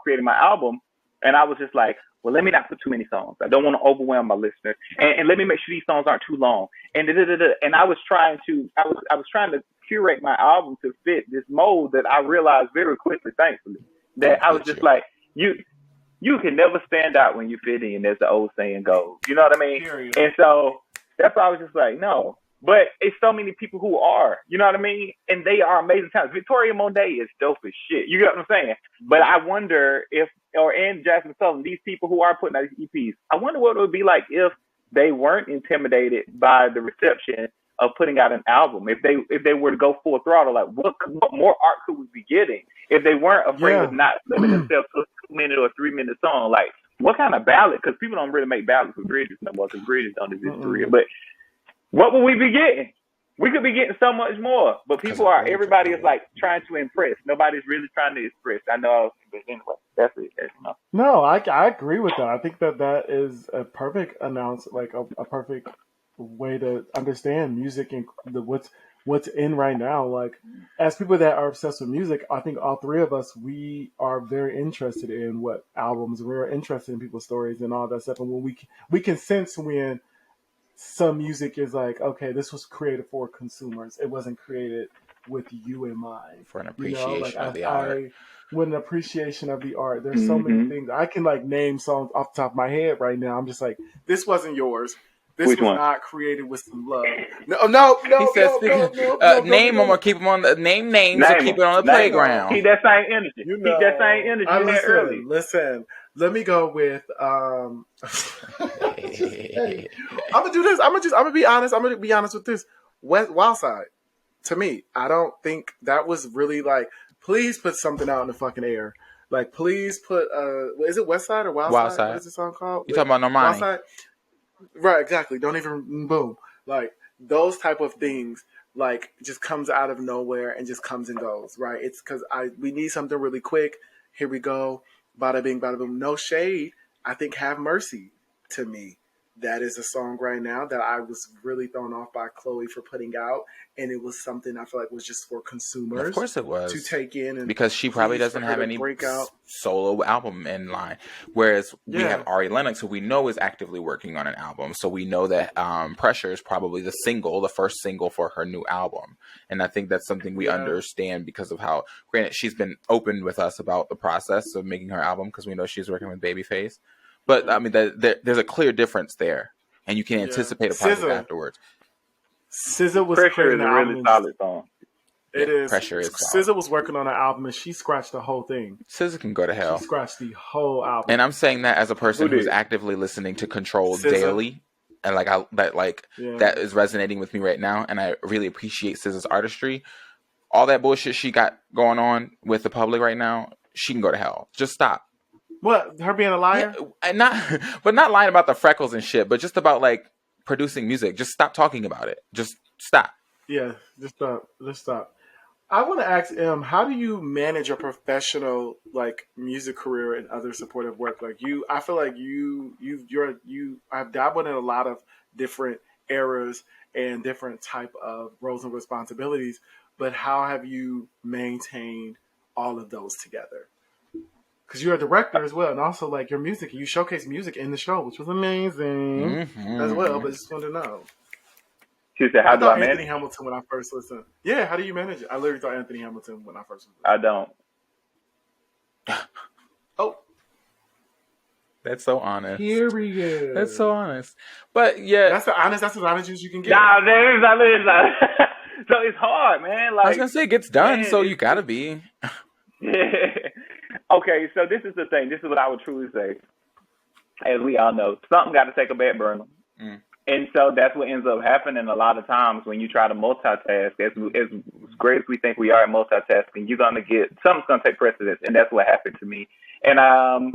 creating my album, and I was just like, well, let me not put too many songs. I don't want to overwhelm my listeners, and let me make sure these songs aren't too long. And I was trying to curate my album to fit this mold that I realized very quickly, thankfully, that I was just like, you can never stand out when you fit in, as the old saying goes. You know what I mean? Period. And so that's why I was just like, no. But it's so many people who are, you know what I mean? And they are amazing talents. Victoria Monet is dope as shit. You get what I'm saying? But I wonder and Jasmine Sullivan, these people who are putting out these EPs, I wonder what it would be like if they weren't intimidated by the reception of putting out an album. If they were to go full throttle, like what more art could we be getting if they weren't afraid of not limiting themselves to a 2-minute or 3-minute song? Like what kind of ballad? Because people don't really make ballads with bridges no more, because bridges don't exist for real. But what would we be getting? We could be getting so much more. But everybody is like trying to impress. Nobody's really trying to express. I know, but anyway, that's it. No, I agree with that. I think that is a perfect like a perfect way to understand music and what's in right now. Like, as people that are obsessed with music, I think all three of us, we are very interested in what albums. We're interested in people's stories and all that stuff. And when we can sense when some music is like, okay, this was created for consumers. It wasn't created with you in mind. For an appreciation of the art. With an appreciation of the art. There's so many things. I can like name songs off the top of my head right now. I'm just like, this wasn't yours. This was not created with some love. No. He says, name them or keep them on the name names or keep it on the playground. Keep that same energy. Keep that same energy you had earlier. Listen, let me go with. I'm gonna do this. I'm gonna be honest. I'm gonna be honest with this. Wild Side. To me, I don't think that was really like. Please put something out in the fucking air. Like, please put. Is it West Side or Wild Side? What is the song called? You talking about Normani? Wild Side? Right, exactly. Don't even boom. Like those type of things, like just comes out of nowhere and just comes and goes. Right? It's because we need something really quick. Here we go. Bada bing, bada boom. No shade. I think Have Mercy to me that is a song right now that I was really thrown off by Chloe for putting out, and it was something I feel like was just for consumers. Of course it was. To take in, and because she probably doesn't have any solo album in line. Whereas we have Ari Lennox, who we know is actively working on an album. So we know that Pressure is probably the first single for her new album. And I think that's something we understand because of how, granted, she's been open with us about the process of making her album because we know she's working with Babyface. But I mean, there's a clear difference there, and you can anticipate a project afterwards. SZA was Pressure is a really solid song. It is. Pressure is solid. SZA was working on an album, and she scratched the whole thing. SZA can go to hell. She scratched the whole album, and I'm saying that as a person who's actively listening to Control daily, and that is resonating with me right now, and I really appreciate SZA's artistry. All that bullshit she got going on with the public right now, she can go to hell. Just stop. What? Her being a liar? Yeah, and not lying about the freckles and shit, but just about like producing music. Just stop talking about it. Just stop. Yeah, just stop. Just stop. I want to ask how do you manage your professional music career and other supportive work? I feel like I've dabbled in a lot of different eras and different type of roles and responsibilities, but how have you maintained all of those together? Because you're a director as well, and also your music. You showcase music in the show, which was amazing as well. But just wanted to know. She said, "How do I manage?" Anthony Hamilton when I first listened. Yeah, how do you manage it? I literally thought Anthony Hamilton when I first listened. I don't. Oh, that's so honest. Here we go. That's so honest. But yeah, that's as honest as you can get. Nah, there's not. So it's hard, man. I was gonna say it gets done, so you gotta be. Yeah. Okay, so this is the thing. This is what I would truly say. As we all know, something got to take a back burner. And so that's what ends up happening a lot of times when you try to multitask. As great as we think we are at multitasking, you're going to get, something's going to take precedence. And that's what happened to me. And I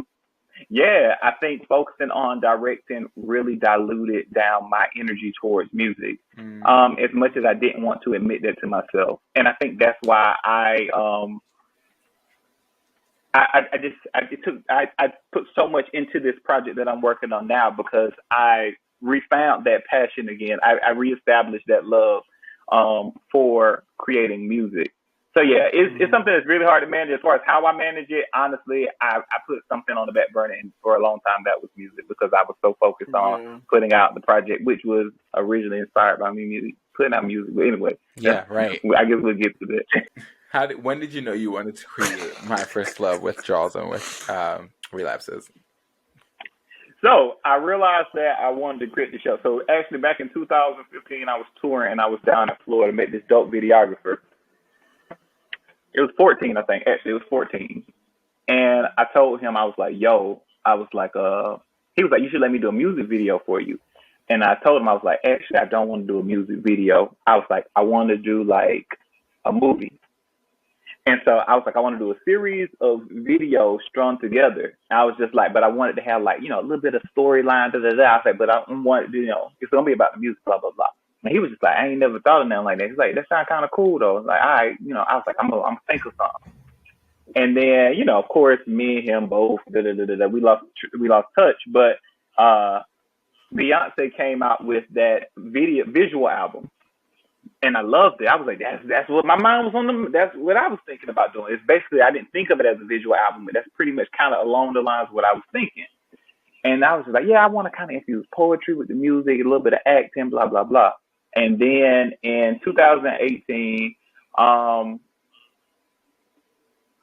think focusing on directing really diluted down my energy towards music as much as I didn't want to admit that to myself. And I think that's why I put so much into this project that I'm working on now because I refound that passion again. I reestablished that love for creating music. So yeah, it's something that's really hard to manage. As far as how I manage it, honestly, I put something on the back burner, and for a long time that was music because I was so focused on putting out the project, which was originally inspired by me putting out music. But anyway, yeah, right. I guess we'll get to that. When did you know you wanted to create My First Love, Withdrawals and Relapses? So I realized that I wanted to create the show. So actually back in 2015, I was touring and I was down in Florida, met this dope videographer. It was 14, I think. Actually, it was 14. And I told him, I was like, he was like, you should let me do a music video for you. And I told him, I was like, actually, I don't want to do a music video. I was like, I want to do like a movie. And so I was like, I want to do a series of videos strung together. And I was just like, but I wanted to have like, a little bit of storyline, I was like, but I want to, it's going to be about the music, blah, blah, blah. And he was just like, I ain't never thought of nothing like that. He's like, that sounds kind of cool though. Like, all right, I was like, I'm gonna think of something. And then, of course, me and him both, we lost touch. But Beyonce came out with that visual album. And I loved it. I was like, that's what my mind was on. That's what I was thinking about doing. It's basically, I didn't think of it as a visual album, but that's pretty much kind of along the lines of what I was thinking. And I was just like, yeah, I want to kind of infuse poetry with the music, a little bit of acting, blah, blah, blah. And then in 2018, I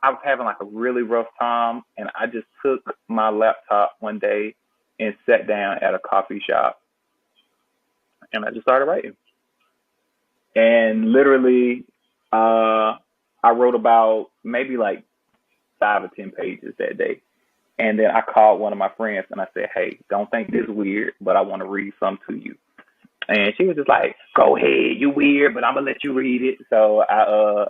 was having like a really rough time, and I just took my laptop one day and sat down at a coffee shop, and I just started writing. And literally, I wrote about maybe like 5 or 10 pages that day. And then I called one of my friends and I said, hey, don't think this is weird, but I want to read some to you. And she was just like, go ahead, you weird, but I'm going to let you read it. So I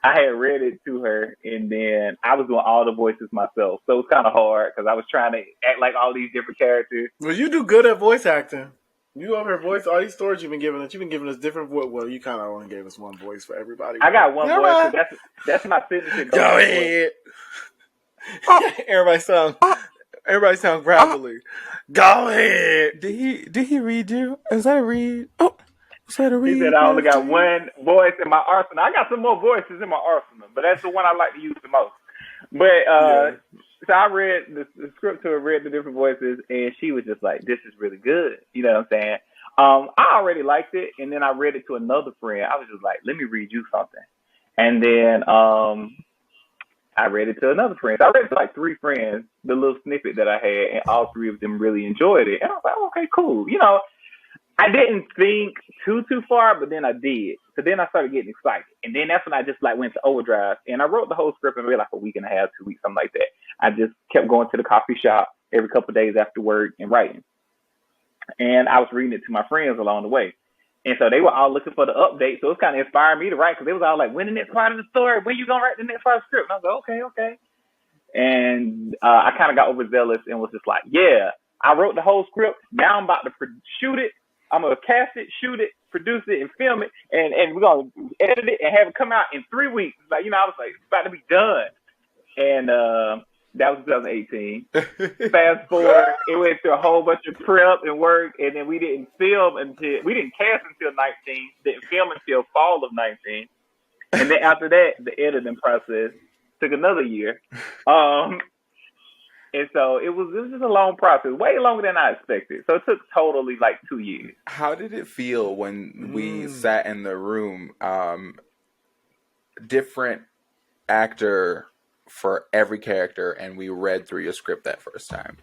had read it to her, and then I was doing all the voices myself. So it was kind of hard because I was trying to act like all these different characters. Well, you do good at voice acting. You over here voice all these stories you've been giving us. You've been giving us different voice. Well, you kind of only gave us one voice for everybody. I got one voice. That's my signature. Go ahead. Everybody sung. Everybody sound gravelly. Go ahead. Did he read you? Is that a read? Oh, was that a read? He said I only got one voice in my arsenal. I got some more voices in my arsenal, but that's the one I like to use the most. But so I read the script to her, read the different voices, and she was just like, "This is really good." You know what I'm saying? I already liked it, and then I read it to another friend. I was just like, "Let me read you something," and then I read it to another friend. So I read it to like 3 friends, the little snippet that I had, and all 3 of them really enjoyed it. And I was like, "Okay, cool." You know, I didn't think too far, but then I did. So then I started getting excited. And then that's when I just like went to overdrive. And I wrote the whole script in maybe like a week and a half, 2 weeks, something like that. I just kept going to the coffee shop every couple of days after work and writing. And I was reading it to my friends along the way. And so they were all looking for the update. So it kind of inspired me to write because they was all like, when the next part of the story? When you going to write the next part of the script? And I was like, okay. And I kind of got overzealous and was just like, yeah, I wrote the whole script. Now I'm about to shoot it. I'm going to cast it, shoot it, produce it, and film it. And we're going to edit it and have it come out in 3 weeks. Like, you know, I was like, it's about to be done. And that was 2018. Fast forward, it went through a whole bunch of prep and work. And then we didn't cast until 19, didn't film until fall of 19. And then after that, the editing process took another year. And so it was just a long process, way longer than I expected. So it took totally like 2 years. How did it feel when we sat in the room, different actor for every character, and we read through your script that first time?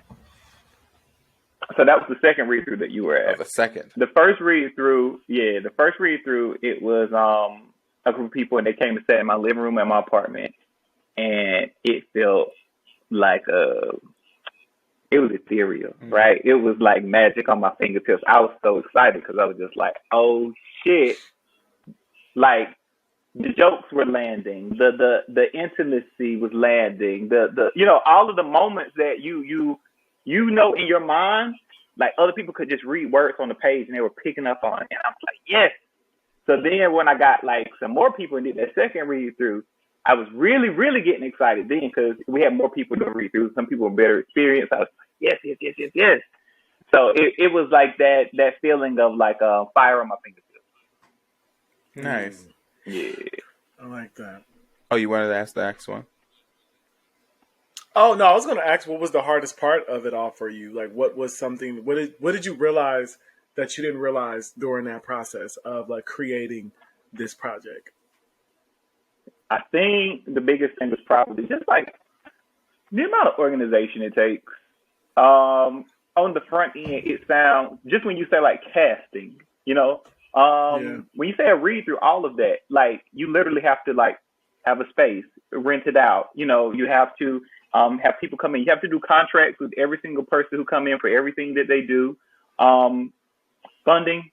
So that was the second read through that you were at. The second. The first read through, it was a group of people, and they came and sat in my living room at my apartment, and it felt like it was ethereal, right? It was like magic on my fingertips. I was so excited because I was just like, oh shit. Like the jokes were landing, the intimacy was landing, the you know, all of the moments that you know in your mind, like other people could just read words on the page and they were picking up on it. And I was like, yes. So then when I got like some more people and did that second read through, I was really, really getting excited then because we had more people to read through. Some people were better experienced. I was like, yes. So it was like that feeling of like fire on my fingertips. Nice. Yeah. I like that. Oh, you wanted to ask the next one? Oh, no, I was going to ask what was the hardest part of it all for you? Like what did you realize that you didn't realize during that process of like creating this project? I think the biggest thing was probably just like the amount of organization it takes. On the front end, it sounds, just when you say like casting, you know, when you say a read through all of that, like you literally have to like have a space, rent it out. You know, you have to have people come in. You have to do contracts with every single person who come in for everything that they do. Funding.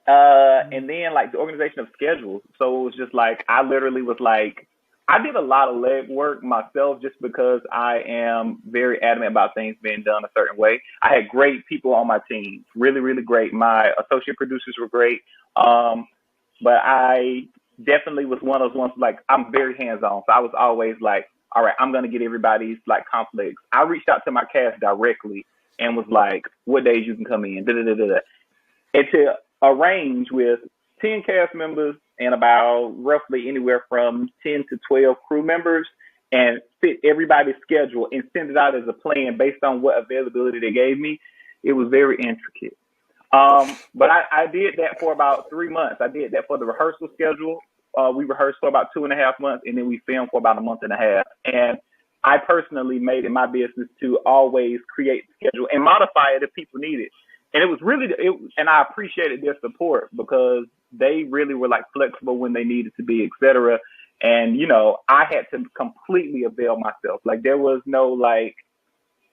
And then like the organization of schedules. So it was just like, I literally was like, I did a lot of leg work myself just because I am very adamant about things being done a certain way. I had great people on my team, really, really great. My associate producers were great. But I definitely was one of those ones, like, I'm very hands-on. So I was always like, all right, I'm going to get everybody's like conflicts. I reached out to my cast directly and was like, what days you can come in, And to arrange with 10 cast members and about roughly anywhere from 10 to 12 crew members and fit everybody's schedule and send it out as a plan based on what availability they gave me, it was very intricate. But I did that for about 3 months. I did that for the rehearsal schedule. We rehearsed for about 2.5 months, and then we filmed for about a month and a half. And I personally made it my business to always create the schedule and modify it if people need it. And it was really, and I appreciated their support because they really were like flexible when they needed to be, et cetera. And, you know, I had to completely avail myself. Like there was no like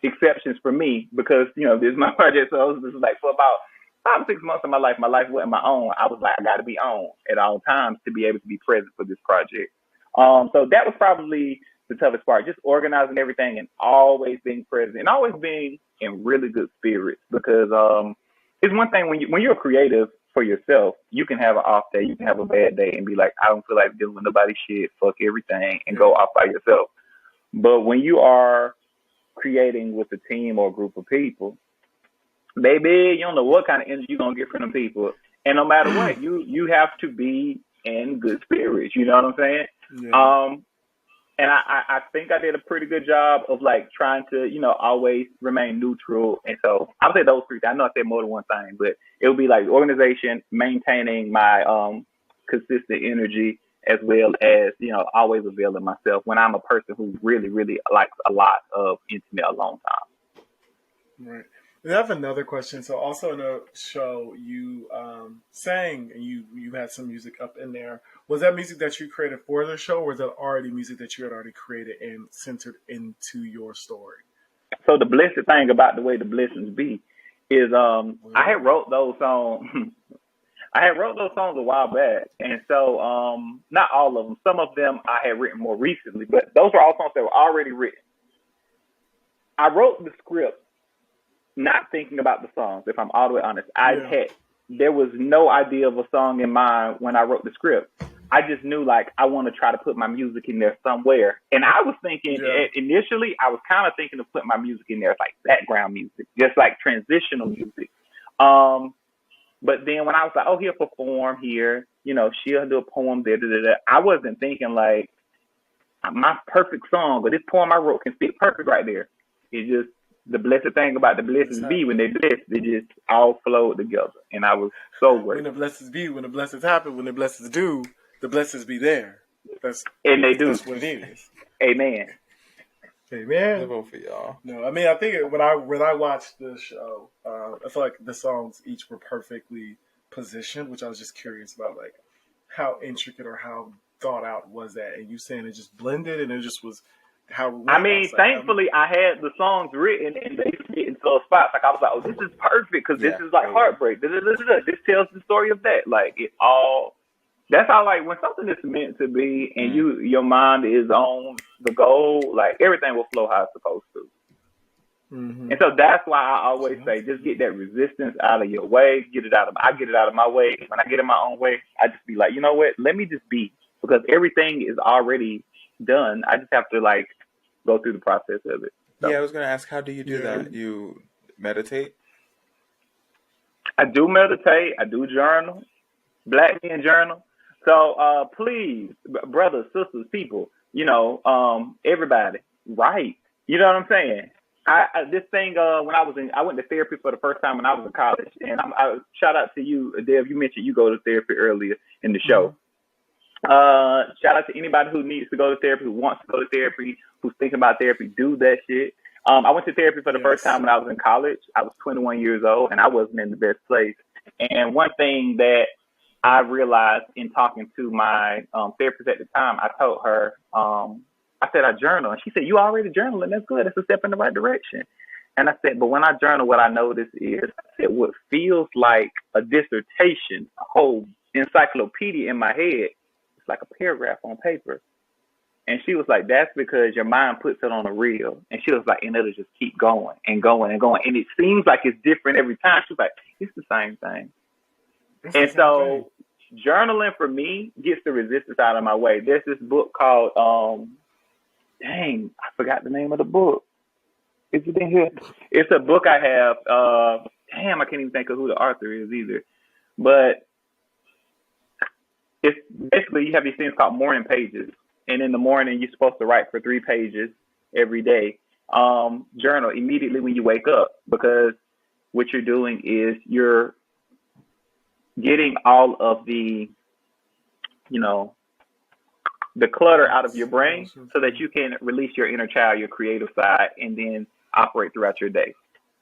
exceptions for me because, you know, this is my project. So it was like for about 5 or 6 months of my life wasn't my own. I was like, I got to be on at all times to be able to be present for this project. So that was probably the toughest part, just organizing everything and always being present and always being in really good spirits because it's one thing when you're creative for yourself, you can have an off day, you can have a bad day and be like, I don't feel like dealing with nobody's shit, fuck everything and go off by yourself. But when you are creating with a team or a group of people, baby, you don't know what kind of energy you're gonna get from them people. And no matter what, you have to be in good spirits. You know what I'm saying? Yeah. And I think I did a pretty good job of like trying to, always remain neutral. And so I would say those three things. I know I said more than one thing, but it would be like organization, maintaining my consistent energy, as well as, always availing myself when I'm a person who really, really likes a lot of intimate alone time. Right. I have another question. So also in the show, you sang and you had some music up in there. Was that music that you created for the show, or was that already music that you had already created and centered into your story? So the blessed thing about the way the blessings be is I had wrote those songs. I had wrote those songs a while back, and so not all of them. Some of them I had written more recently, but those were all songs that were already written. I wrote the script not thinking about the songs, if I'm all the way honest. There was no idea of a song in mind when I wrote the script. I just knew, like, I want to try to put my music in there somewhere. And I was thinking, initially, I was kind of thinking of putting my music in there as, like, background music, just like transitional music. But then when I was like, oh, he'll perform here, she'll do a poem there, I wasn't thinking, like, my perfect song, but this poem I wrote can fit perfect right there. It just, the blessed thing about the blessings be, when they bless, they just all flowed together. And I was so grateful. When the blessings be, when the blessings happen, when the blessings do, the blessings be there. And they do. That's what it is. Amen. Amen. I vote for y'all. No, I mean, I think when I watched the show, I feel like the songs each were perfectly positioned, which I was just curious about, like, how intricate or how thought out was that? And you saying it just blended and it just was how. I mean, thankfully, I had the songs written and they fit into those spots. Like, I was like, oh, this is perfect because this is like heartbreak. This tells the story of that. Like, it all. That's how, like, when something is meant to be and your mind is on the goal, like, everything will flow how it's supposed to. Mm-hmm. And so that's why I always say, just get that resistance out of your way. I get it out of my way. When I get in my own way, I just be like, you know what? Let me just be, because everything is already done. I just have to, like, go through the process of it. So, I was going to ask, how do you do that? You meditate? I do meditate. I do journal. Black men journal. So please, brothers, sisters, people, everybody, write. You know what I'm saying? This thing, when I went to therapy for the first time when I was in college, and I shout out to you, Dev. You mentioned you go to therapy earlier in the show. Shout out to anybody who needs to go to therapy, who wants to go to therapy, who's thinking about therapy. Do that shit. I went to therapy for the first time when I was in college. I was 21 years old, and I wasn't in the best place. And one thing that I realized in talking to my therapist at the time, I told her, I said, I journal. And she said, you already journaling. That's good. That's a step in the right direction. And I said, but when I journal, what I notice is, I said, what feels like a dissertation, a whole encyclopedia in my head, it's like a paragraph on paper. And she was like, that's because your mind puts it on a reel. And she was like, and it'll just keep going and going and going. And it seems like it's different every time. She was like, it's the same thing. And so journaling for me gets the resistance out of my way. There's this book called, I forgot the name of the book. Is it in here? It's a book I have. I can't even think of who the author is either. But it's basically, you have these things called morning pages. And in the morning, you're supposed to write for 3 pages every day. Journal immediately when you wake up, because what you're doing is you're getting all of the, the clutter out of your brain so that you can release your inner child, your creative side, and then operate throughout your day.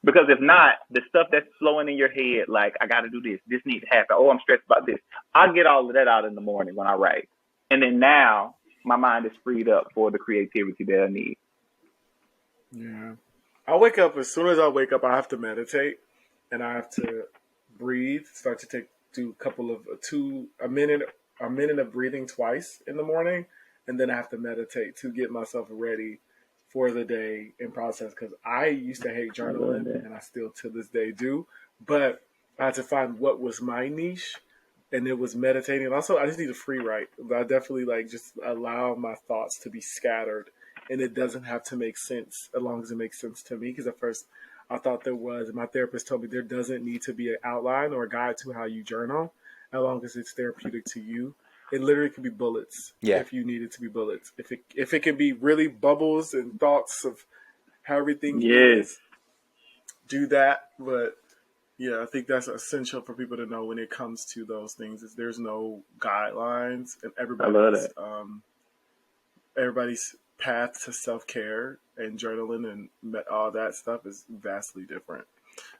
Because if not, the stuff that's flowing in your head, like, I got to do this, this needs to happen, oh, I'm stressed about this, I'll get all of that out in the morning when I write. And then now my mind is freed up for the creativity that I need. Yeah. I wake up, as soon as I wake up, I have to meditate, and I have to breathe, start to do a minute of breathing twice in the morning, and then I have to meditate to get myself ready for the day and process, because I used to hate journaling, and I still to this day do, but I had to find what was my niche, and it was meditating. And also, I just need a free write. I definitely just allow my thoughts to be scattered and it doesn't have to make sense as long as it makes sense to me. Because at first I thought there was. My therapist told me there doesn't need to be an outline or a guide to how you journal, as long as it's therapeutic to you. It literally could be bullets if you need it to be bullets. If it can be really bubbles and thoughts of how everything is, do that. But yeah, I think that's essential for people to know when it comes to those things. Is there's no guidelines, and everybody's path to self-care and journaling and all that stuff is vastly different.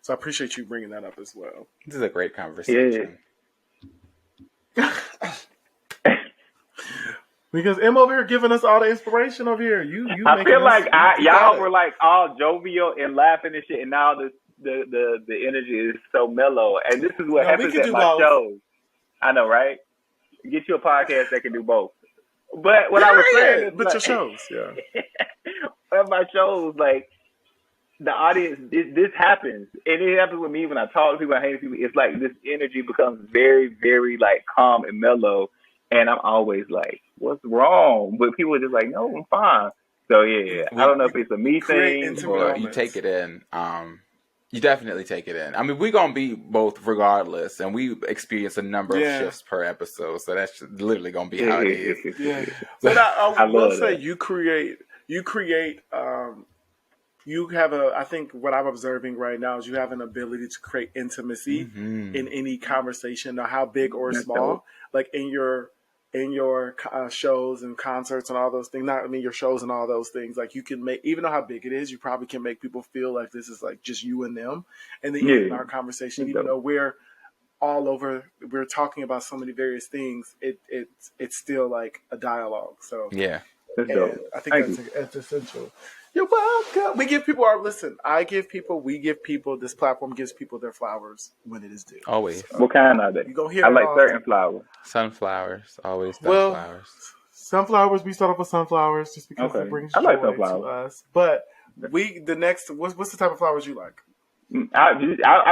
So I appreciate you bringing that up as well. This is a great conversation. Yeah. Because M over here giving us all the inspiration over here. I feel like y'all were like all jovial and laughing and shit, and now the energy is so mellow. And this is what happens at my shows. I know, right? Get you a podcast that can do both. But what I was saying is, your shows, at my shows, like the audience, this happens, and it happens with me when I talk to people, I hang with people. It's like this energy becomes very, very like calm and mellow, and I'm always like, "What's wrong?" But people are just like, "No, I'm fine." So I don't know if it's a me thing or you take it in. You definitely take it in. I mean, we're going to be both regardless, and we experience a number of shifts per episode, so that's literally going to be how it is. Yeah. But I will say you have I think what I'm observing right now is you have an ability to create intimacy in any conversation, now how big or small, like in your shows and concerts and all those things. Your shows and all those things. Like you can make, even though how big it is, you probably can make people feel like this is like just you and them. And then in our conversation, even though we're all over, we're talking about so many various things. It's still like a dialogue. So that's dope. I think that's essential. You're welcome. We give people we give people, this platform gives people their flowers when it is due. Always. What kind are they? You gonna hear I like certain flowers. Sunflowers. Always sunflowers. Sunflowers, we start off with sunflowers just because it brings joy to us. But what's the type of flowers you like? I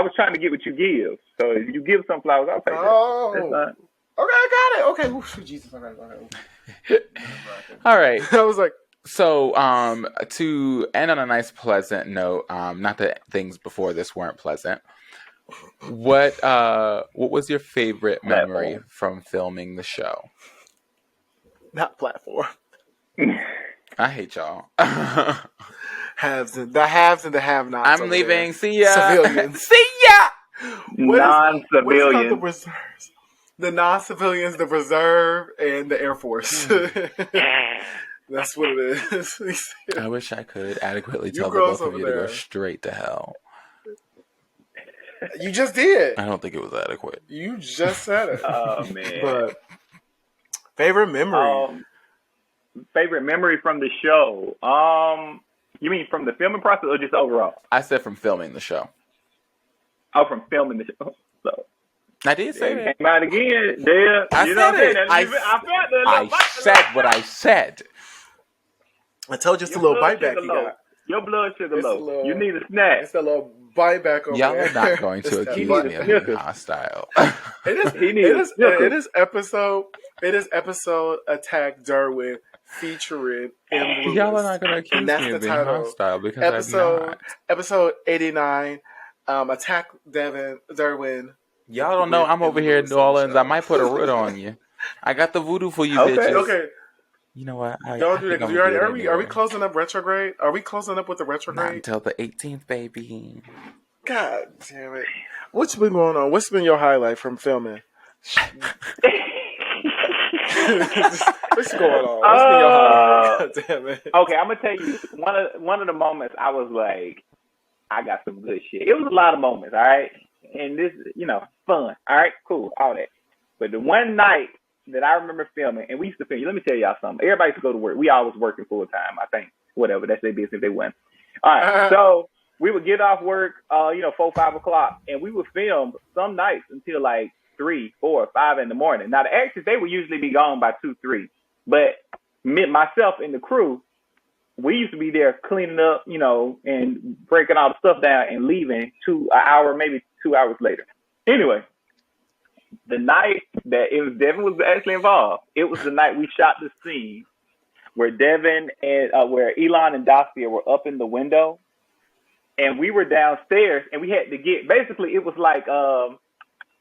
was trying to get what you give. So if you give sunflowers, I'll take that. Oh. That's fine. Okay, I got it. Okay. Ooh, Jesus. Okay. All right. I was like, so, to end on a nice, pleasant note, not that things before this weren't pleasant. What was your favorite memory from filming the show? Not platform. I hate y'all. The haves and the have-nots. I'm leaving. See ya. Civilians. See ya. Non-civilians. The non-civilians, the reserve, and the Air Force. That's what it is. I wish I could adequately tell the both of you to go straight to hell. You just did. I don't think it was adequate. You just said it. Oh, man. But favorite memory? Favorite memory from the show? You mean from the filming process or just overall? I said from filming the show. Oh, from filming the show. So. I did say that. Came out again, there. I said what I said. I told you it's a little bite back. Your blood sugar low. You need a snack. It's a little bite back over Y'all there. are not going to accuse me of being hostile. It is episode Attack Derwin featuring MLewis. Y'all are not going to accuse me of being hostile because episode 89 Attack Derwin. Y'all don't know I'm over here in New Orleans. I might put a root on you. I got the voodoo for you bitches. Okay. You know what? Don't do that because are we closing up retrograde? Are we closing up with the retrograde? Not until the 18th, baby. God damn it! What's been going on? What's been your highlight from filming? What's going on? What's been your highlight? God damn it! Okay, I'm gonna tell you one of the moments I was like, I got some good shit. It was a lot of moments, all right, and this, fun. All right, cool, all that. But the one night that I remember filming, and we used to film. Let me tell y'all something. Everybody used to go to work. We all was working full time, I think. Whatever, that's their business if they went. All right, so we would get off work, 4, 5 o'clock, and we would film some nights until like 3, 4, 5 in the morning. Now the actors, they would usually be gone by 2, 3, but myself and the crew, we used to be there cleaning up, and breaking all the stuff down and leaving an hour, maybe 2 hours later. Anyway. The night that Devin was actually involved, it was the night we shot the scene where Devin and where Elon and Dacia were up in the window, and we were downstairs, and we had to get. Basically, it was like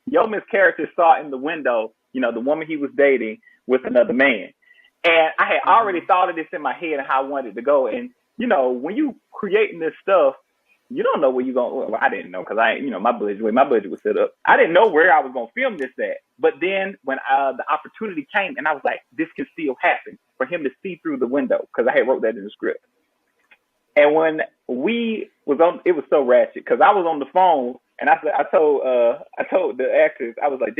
Yeoman's character saw in the window, the woman he was dating with another man, and I had already thought of this in my head and how I wanted it to go. And when you creating this stuff, you don't know where you're going. Well, I didn't know because my budget was set up. I didn't know where I was going to film this at. But then when the opportunity came, and I was like, this can still happen for him to see through the window, because I had wrote that in the script. And when we was on, it was so ratchet because I was on the phone, and I told the actors, I was like,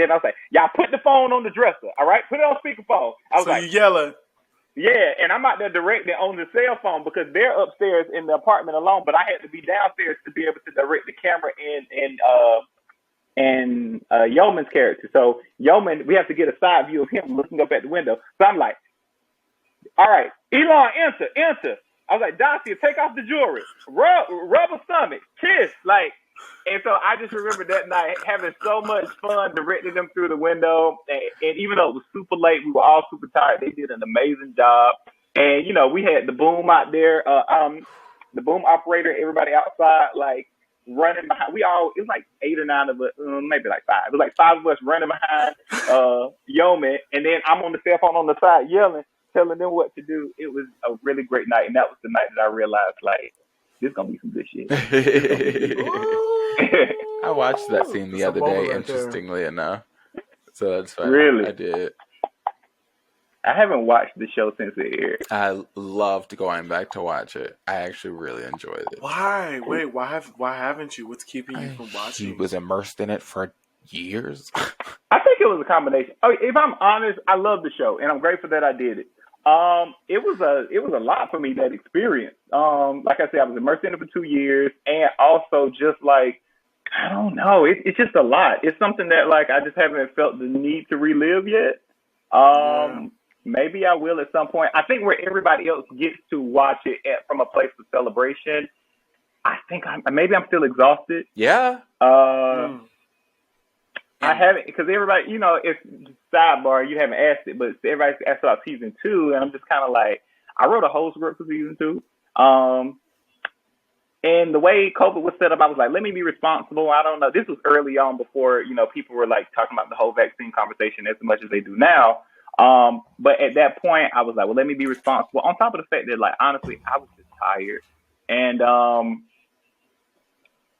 y'all put the phone on the dresser, all right? Put it on speakerphone. I was like, you yelling. Yeah, and I'm out there directing on the cell phone because they're upstairs in the apartment alone, but I had to be downstairs to be able to direct the camera and Yeoman's character. So Yeoman, we have to get a side view of him looking up at the window. So I'm like, all right, Elon, enter. I was like, Dacia, take off the jewelry, rub a stomach, kiss, like. And so I just remember that night having so much fun directing them through the window. And even though it was super late, we were all super tired. They did an amazing job. And, we had the boom out there, the boom operator, everybody outside, like running behind. It was like 8 or 9 of us, maybe like 5. It was like 5 of us running behind Yeoman. And then I'm on the cell phone on the side yelling, telling them what to do. It was a really great night. And that was the night that I realized, like, this is going to be some good shit. I watched that scene the other day, interestingly enough. So that's fine. Really? I did. I haven't watched the show since it aired. I loved going back to watch it. I actually really enjoyed it. Why? Wait, why haven't you? What's keeping you from watching? He was immersed in it for years. I think it was a combination. Oh, if I'm honest, I love the show, and I'm grateful that I did it. It was a lot for me, that experience. Like I said, I was immersed in it for 2 years, and also just like, I don't know, it's just a lot. It's something that like I just haven't felt the need to relive yet. Maybe I will at some point. I think where everybody else gets to watch it from a place of celebration, I think maybe I'm still exhausted. Yeah. I haven't, because everybody, it's sidebar, you haven't asked it, but everybody asked about season 2, and I'm just kind of like, I wrote a whole script for season 2. And the way COVID was set up, I was like, let me be responsible. I don't know. This was early on before, people were like talking about the whole vaccine conversation as much as they do now. But at that point, I was like, well, let me be responsible. On top of the fact that, like, honestly, I was just tired. And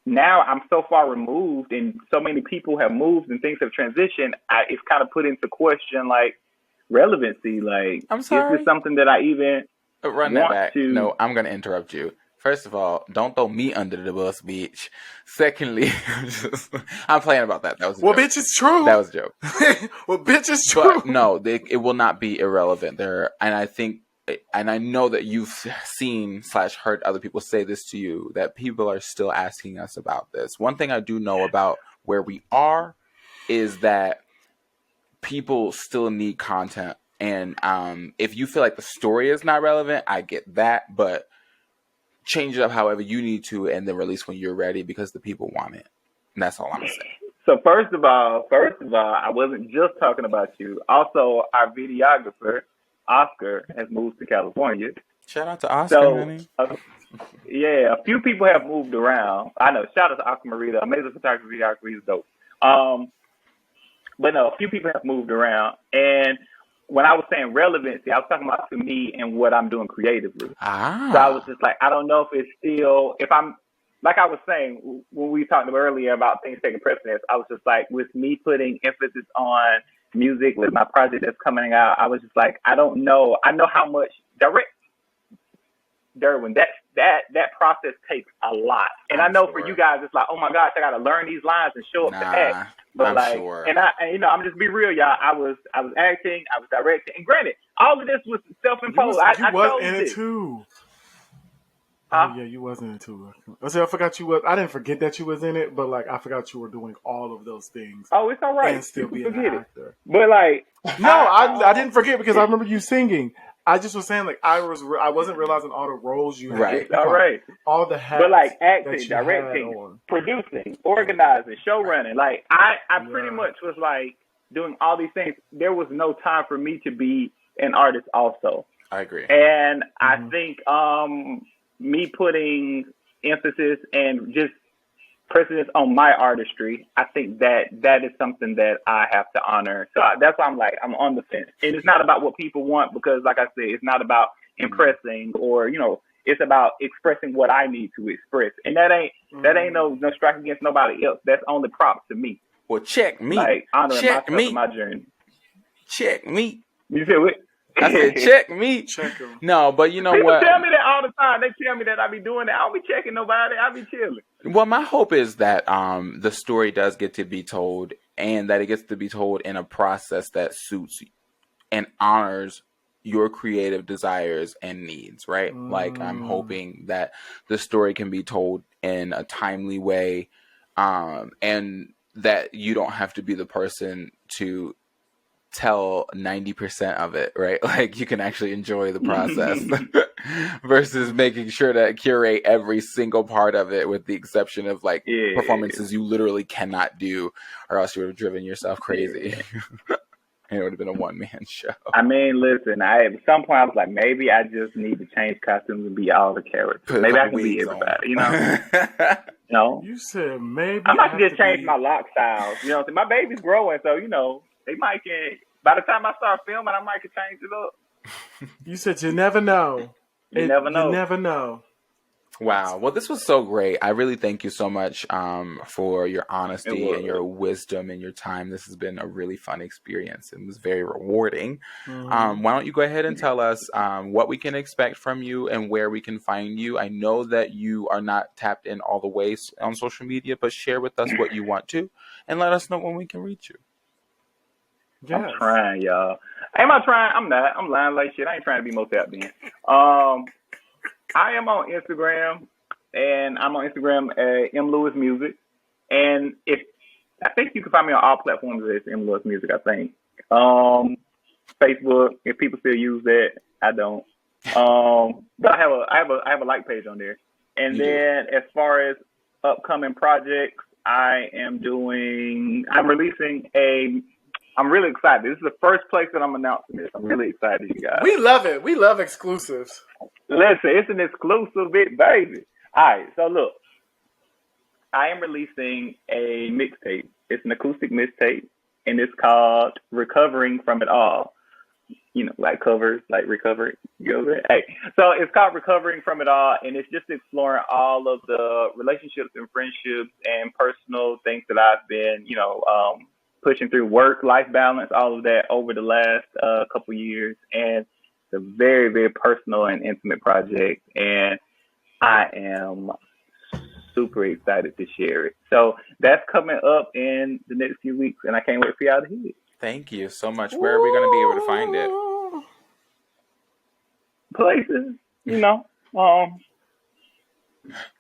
now I'm so far removed, and so many people have moved and things have transitioned. It's kind of put into question, like, relevancy. Like, I'm sorry. Is this something that I even run that back? No, I'm going to interrupt you. First of all, don't throw me under the bus, bitch. Secondly, I'm playing about that. That was a joke. Bitch, it's true. That was a joke. Well, bitch, it's true. But no, it will not be irrelevant there. And I think, and I know that you've seen / heard other people say this to you, that people are still asking us about this. One thing I do know about where we are is that people still need content. And if you feel like the story is not relevant, I get that. But change it up however you need to, and then release when you're ready, because the people want it. And that's all I'm saying. So first of all, I wasn't just talking about you. Also, our videographer, Oscar, has moved to California. Shout out to Oscar, honey. Yeah, a few people have moved around. I know. Shout out to Oscar Marita. Amazing photography, videography. He's dope. But no, a few people have moved around. And when I was saying relevancy, I was talking about to me and what I'm doing creatively. So I was just like, I don't know if it's still, if I'm, like I was saying, when we talked earlier about things taking precedence, I was just like, with me putting emphasis on music with my project that's coming out, I was just like, I don't know. I know how much Derwin, that process takes a lot. And I know for you guys, it's like, oh my gosh, I got to learn these lines and show up to act. But and I'm just be real, y'all. I was acting, I was directing, and granted, all of this was self-imposed. You was in it too. Oh yeah, you was in it too. I forgot you was. I didn't forget that you was in it, but like I forgot you were doing all of those things. Oh, it's all right. And still being an actor. But like, no, I didn't forget because I remember you singing. I just was saying, like, I wasn't realizing all the roles you had. Right, all right. All the hats. But like acting, directing, producing, organizing, show running. Like I pretty much was like doing all these things. There was no time for me to be an artist also. I agree. And I think me putting emphasis and just precedence on my artistry, I think that is something that I have to honor. So that's why I'm on the fence. And it's not about what people want, because like I said, it's not about impressing or, it's about expressing what I need to express. And that ain't no strike against nobody else. That's only props to me. Well, check me. Like honoring check myself me. and my journey. Check me. You said what? I said, check me. Check them. No, but you know People what? tell me that all the time. They tell me that I be doing that. I don't be checking nobody. I be chilling. Well, my hope is that the story does get to be told, and that it gets to be told in a process that suits and honors your creative desires and needs, right? Like, I'm hoping that the story can be told in a timely way, and that you don't have to be the person to tell 90% of it, right? Like, you can actually enjoy the process versus making sure to curate every single part of it, with the exception of performances you literally cannot do, or else you would have driven yourself crazy. And it would have been a one-man show. I mean, listen, at some point I was like, maybe I just need to change costumes and be all the characters. Maybe I can be everybody, No? You said maybe I might just change my lock styles. My baby's growing, so they might can. By the time I start filming, I might can change it up. You said you never know. You never know. You never know. Wow. Well, this was so great. I really thank you so much for your honesty and your wisdom and your time. This has been a really fun experience and was very rewarding. Why don't you go ahead and tell us what we can expect from you and where we can find you? I know that you are not tapped in all the ways on social media, but share with us what you want to, and let us know when we can reach you. Yes. I'm trying, y'all. Am I trying? I'm not. I'm lying like shit. I ain't trying to be most tapped in. I am on Instagram, and I'm on Instagram at MLewis Music. And I think you can find me on all platforms as MLewis Music, I think. Facebook, if people still use that, I don't. But I have a like page on there. And then as far as upcoming projects, I'm really excited. This is the first place that I'm announcing this. I'm really excited, you guys. We love it. We love exclusives. Listen, it's an exclusive bit, baby. All right, so look. I am releasing a mixtape. It's an acoustic mixtape, and it's called Recovering from It All. Like covers, like recovery. Hey, so it's called Recovering from It All, and it's just exploring all of the relationships and friendships and personal things that I've been, pushing through, work, life balance, all of that over the last couple years. And it's a very, very personal and intimate project. And I am super excited to share it. So that's coming up in the next few weeks, and I can't wait for y'all to hear it. Thank you so much. Where are we going to be able to find it? Places,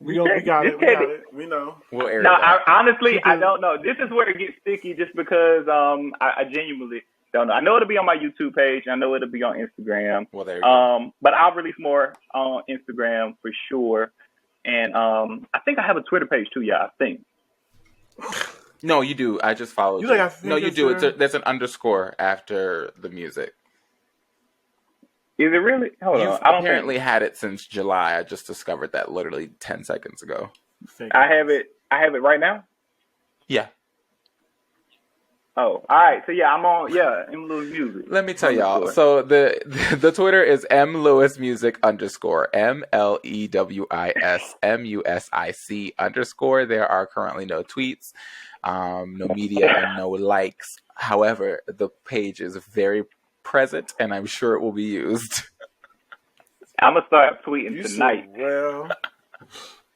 We got it. We know. We'll air no, it. Honestly, I don't know. This is where it gets sticky, just because I genuinely don't know. I know it'll be on my YouTube page. I know it'll be on Instagram. Well, there you go. But I'll release more on Instagram for sure. And I think I have a Twitter page too, y'all. I think. No, you do. I just followed you. No, you do. There's an underscore after the music. Is it really? Hold on. I apparently had it since July. I just discovered that literally 10 seconds ago. I have it right now? Yeah. Oh, all right. So yeah, I'm on MLewis Music. Let me tell y'all. So the Twitter is MLewis Music _ MLEWISMUSIC _ There are currently no tweets, no media, and no likes. However, the page is very present, and I'm sure it will be used. I'm gonna start tweeting tonight.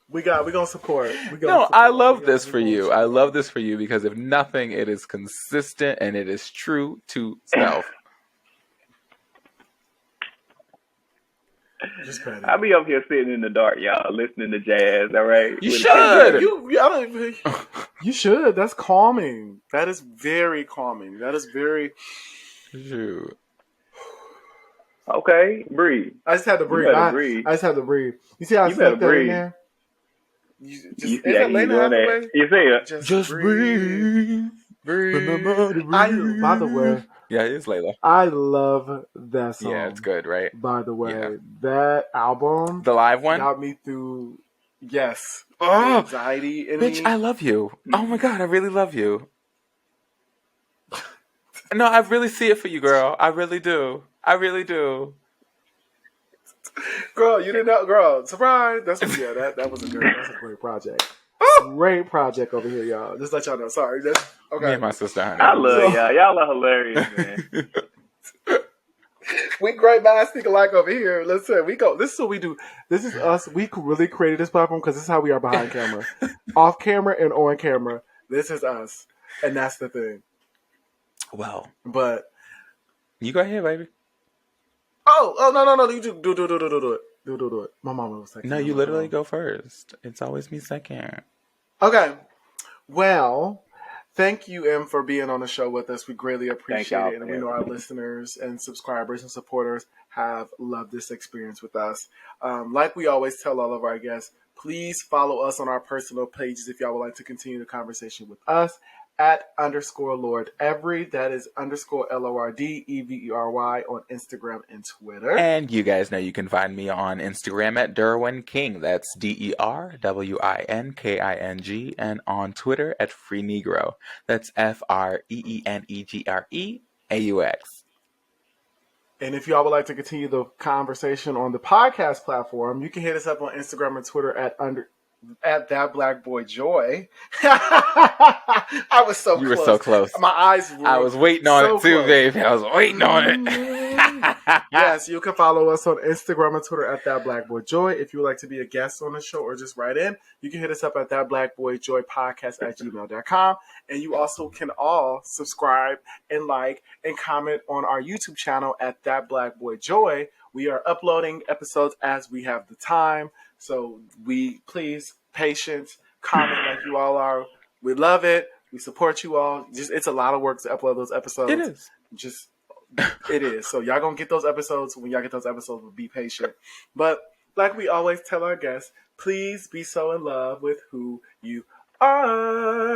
We're gonna support. I love this for you. I love this for you because if nothing, it is consistent and it is true to self. I'll be up here sitting in the dark, y'all, listening to jazz. All right, you should. You should. That's calming. That is very calming. That is very. Shoot. Okay, breathe. I just had to breathe. I just had to breathe. You see how I snuck that in there? You see how you doing that? You see it? Just breathe. Breathe. By the way, Yeah, it is Layla. I love that song. Yeah, it's good, right? By the way, Yeah. that album, The live one, got me through. Yes, oh, anxiety in bitch, me. I love you. Oh my god, I really love you. No, I really see it for you, girl. I really do. I really do. Girl, you didn't know, girl. Surprise! That was a great project. Great project over here, y'all. Just let y'all know. Sorry, okay. Me and my sister, honey. I love y'all. Y'all are hilarious, man. We great minds think alike over here. Listen, we go. This is what we do. This is us. We really created this platform because this is how we are behind camera, off camera and on camera. This is us, and that's the thing. Well, but you go ahead, baby. Oh no! You do it. My mama was second. No, you literally go first. It's always me second. Okay. Well, thank you, Em, for being on the show with us. We greatly appreciate it, and we know our listeners and subscribers and supporters have loved this experience with us. Like we always tell all of our guests, please follow us on our personal pages if y'all would like to continue the conversation with us. At _Lord Devery. That is _LORDEVERY on Instagram and Twitter. And you guys know you can find me on Instagram at Derwin King. That's DERWINKING. And on Twitter at Free Negro. That's FREENEGREAUX. And if y'all would like to continue the conversation on the podcast platform, you can hit us up on Instagram and Twitter at That Black Boy Joy. I was so you close. You were so close. My eyes were I was waiting on it too, baby. I was waiting on it. Yes, you can follow us on Instagram and Twitter at That Black Boy Joy. If you would like to be a guest on the show or just write in, you can hit us up at That Black Boy Joy Podcast at gmail.com. And you also can all subscribe and like and comment on our YouTube channel at That Black Boy Joy. We are uploading episodes as we have the time. So please, patience, comment like you all are. We love it. We support you all. It's a lot of work to upload those episodes. It is. It is. So y'all gonna get those episodes. When y'all get those episodes, be patient. But like we always tell our guests, please be so in love with who you are.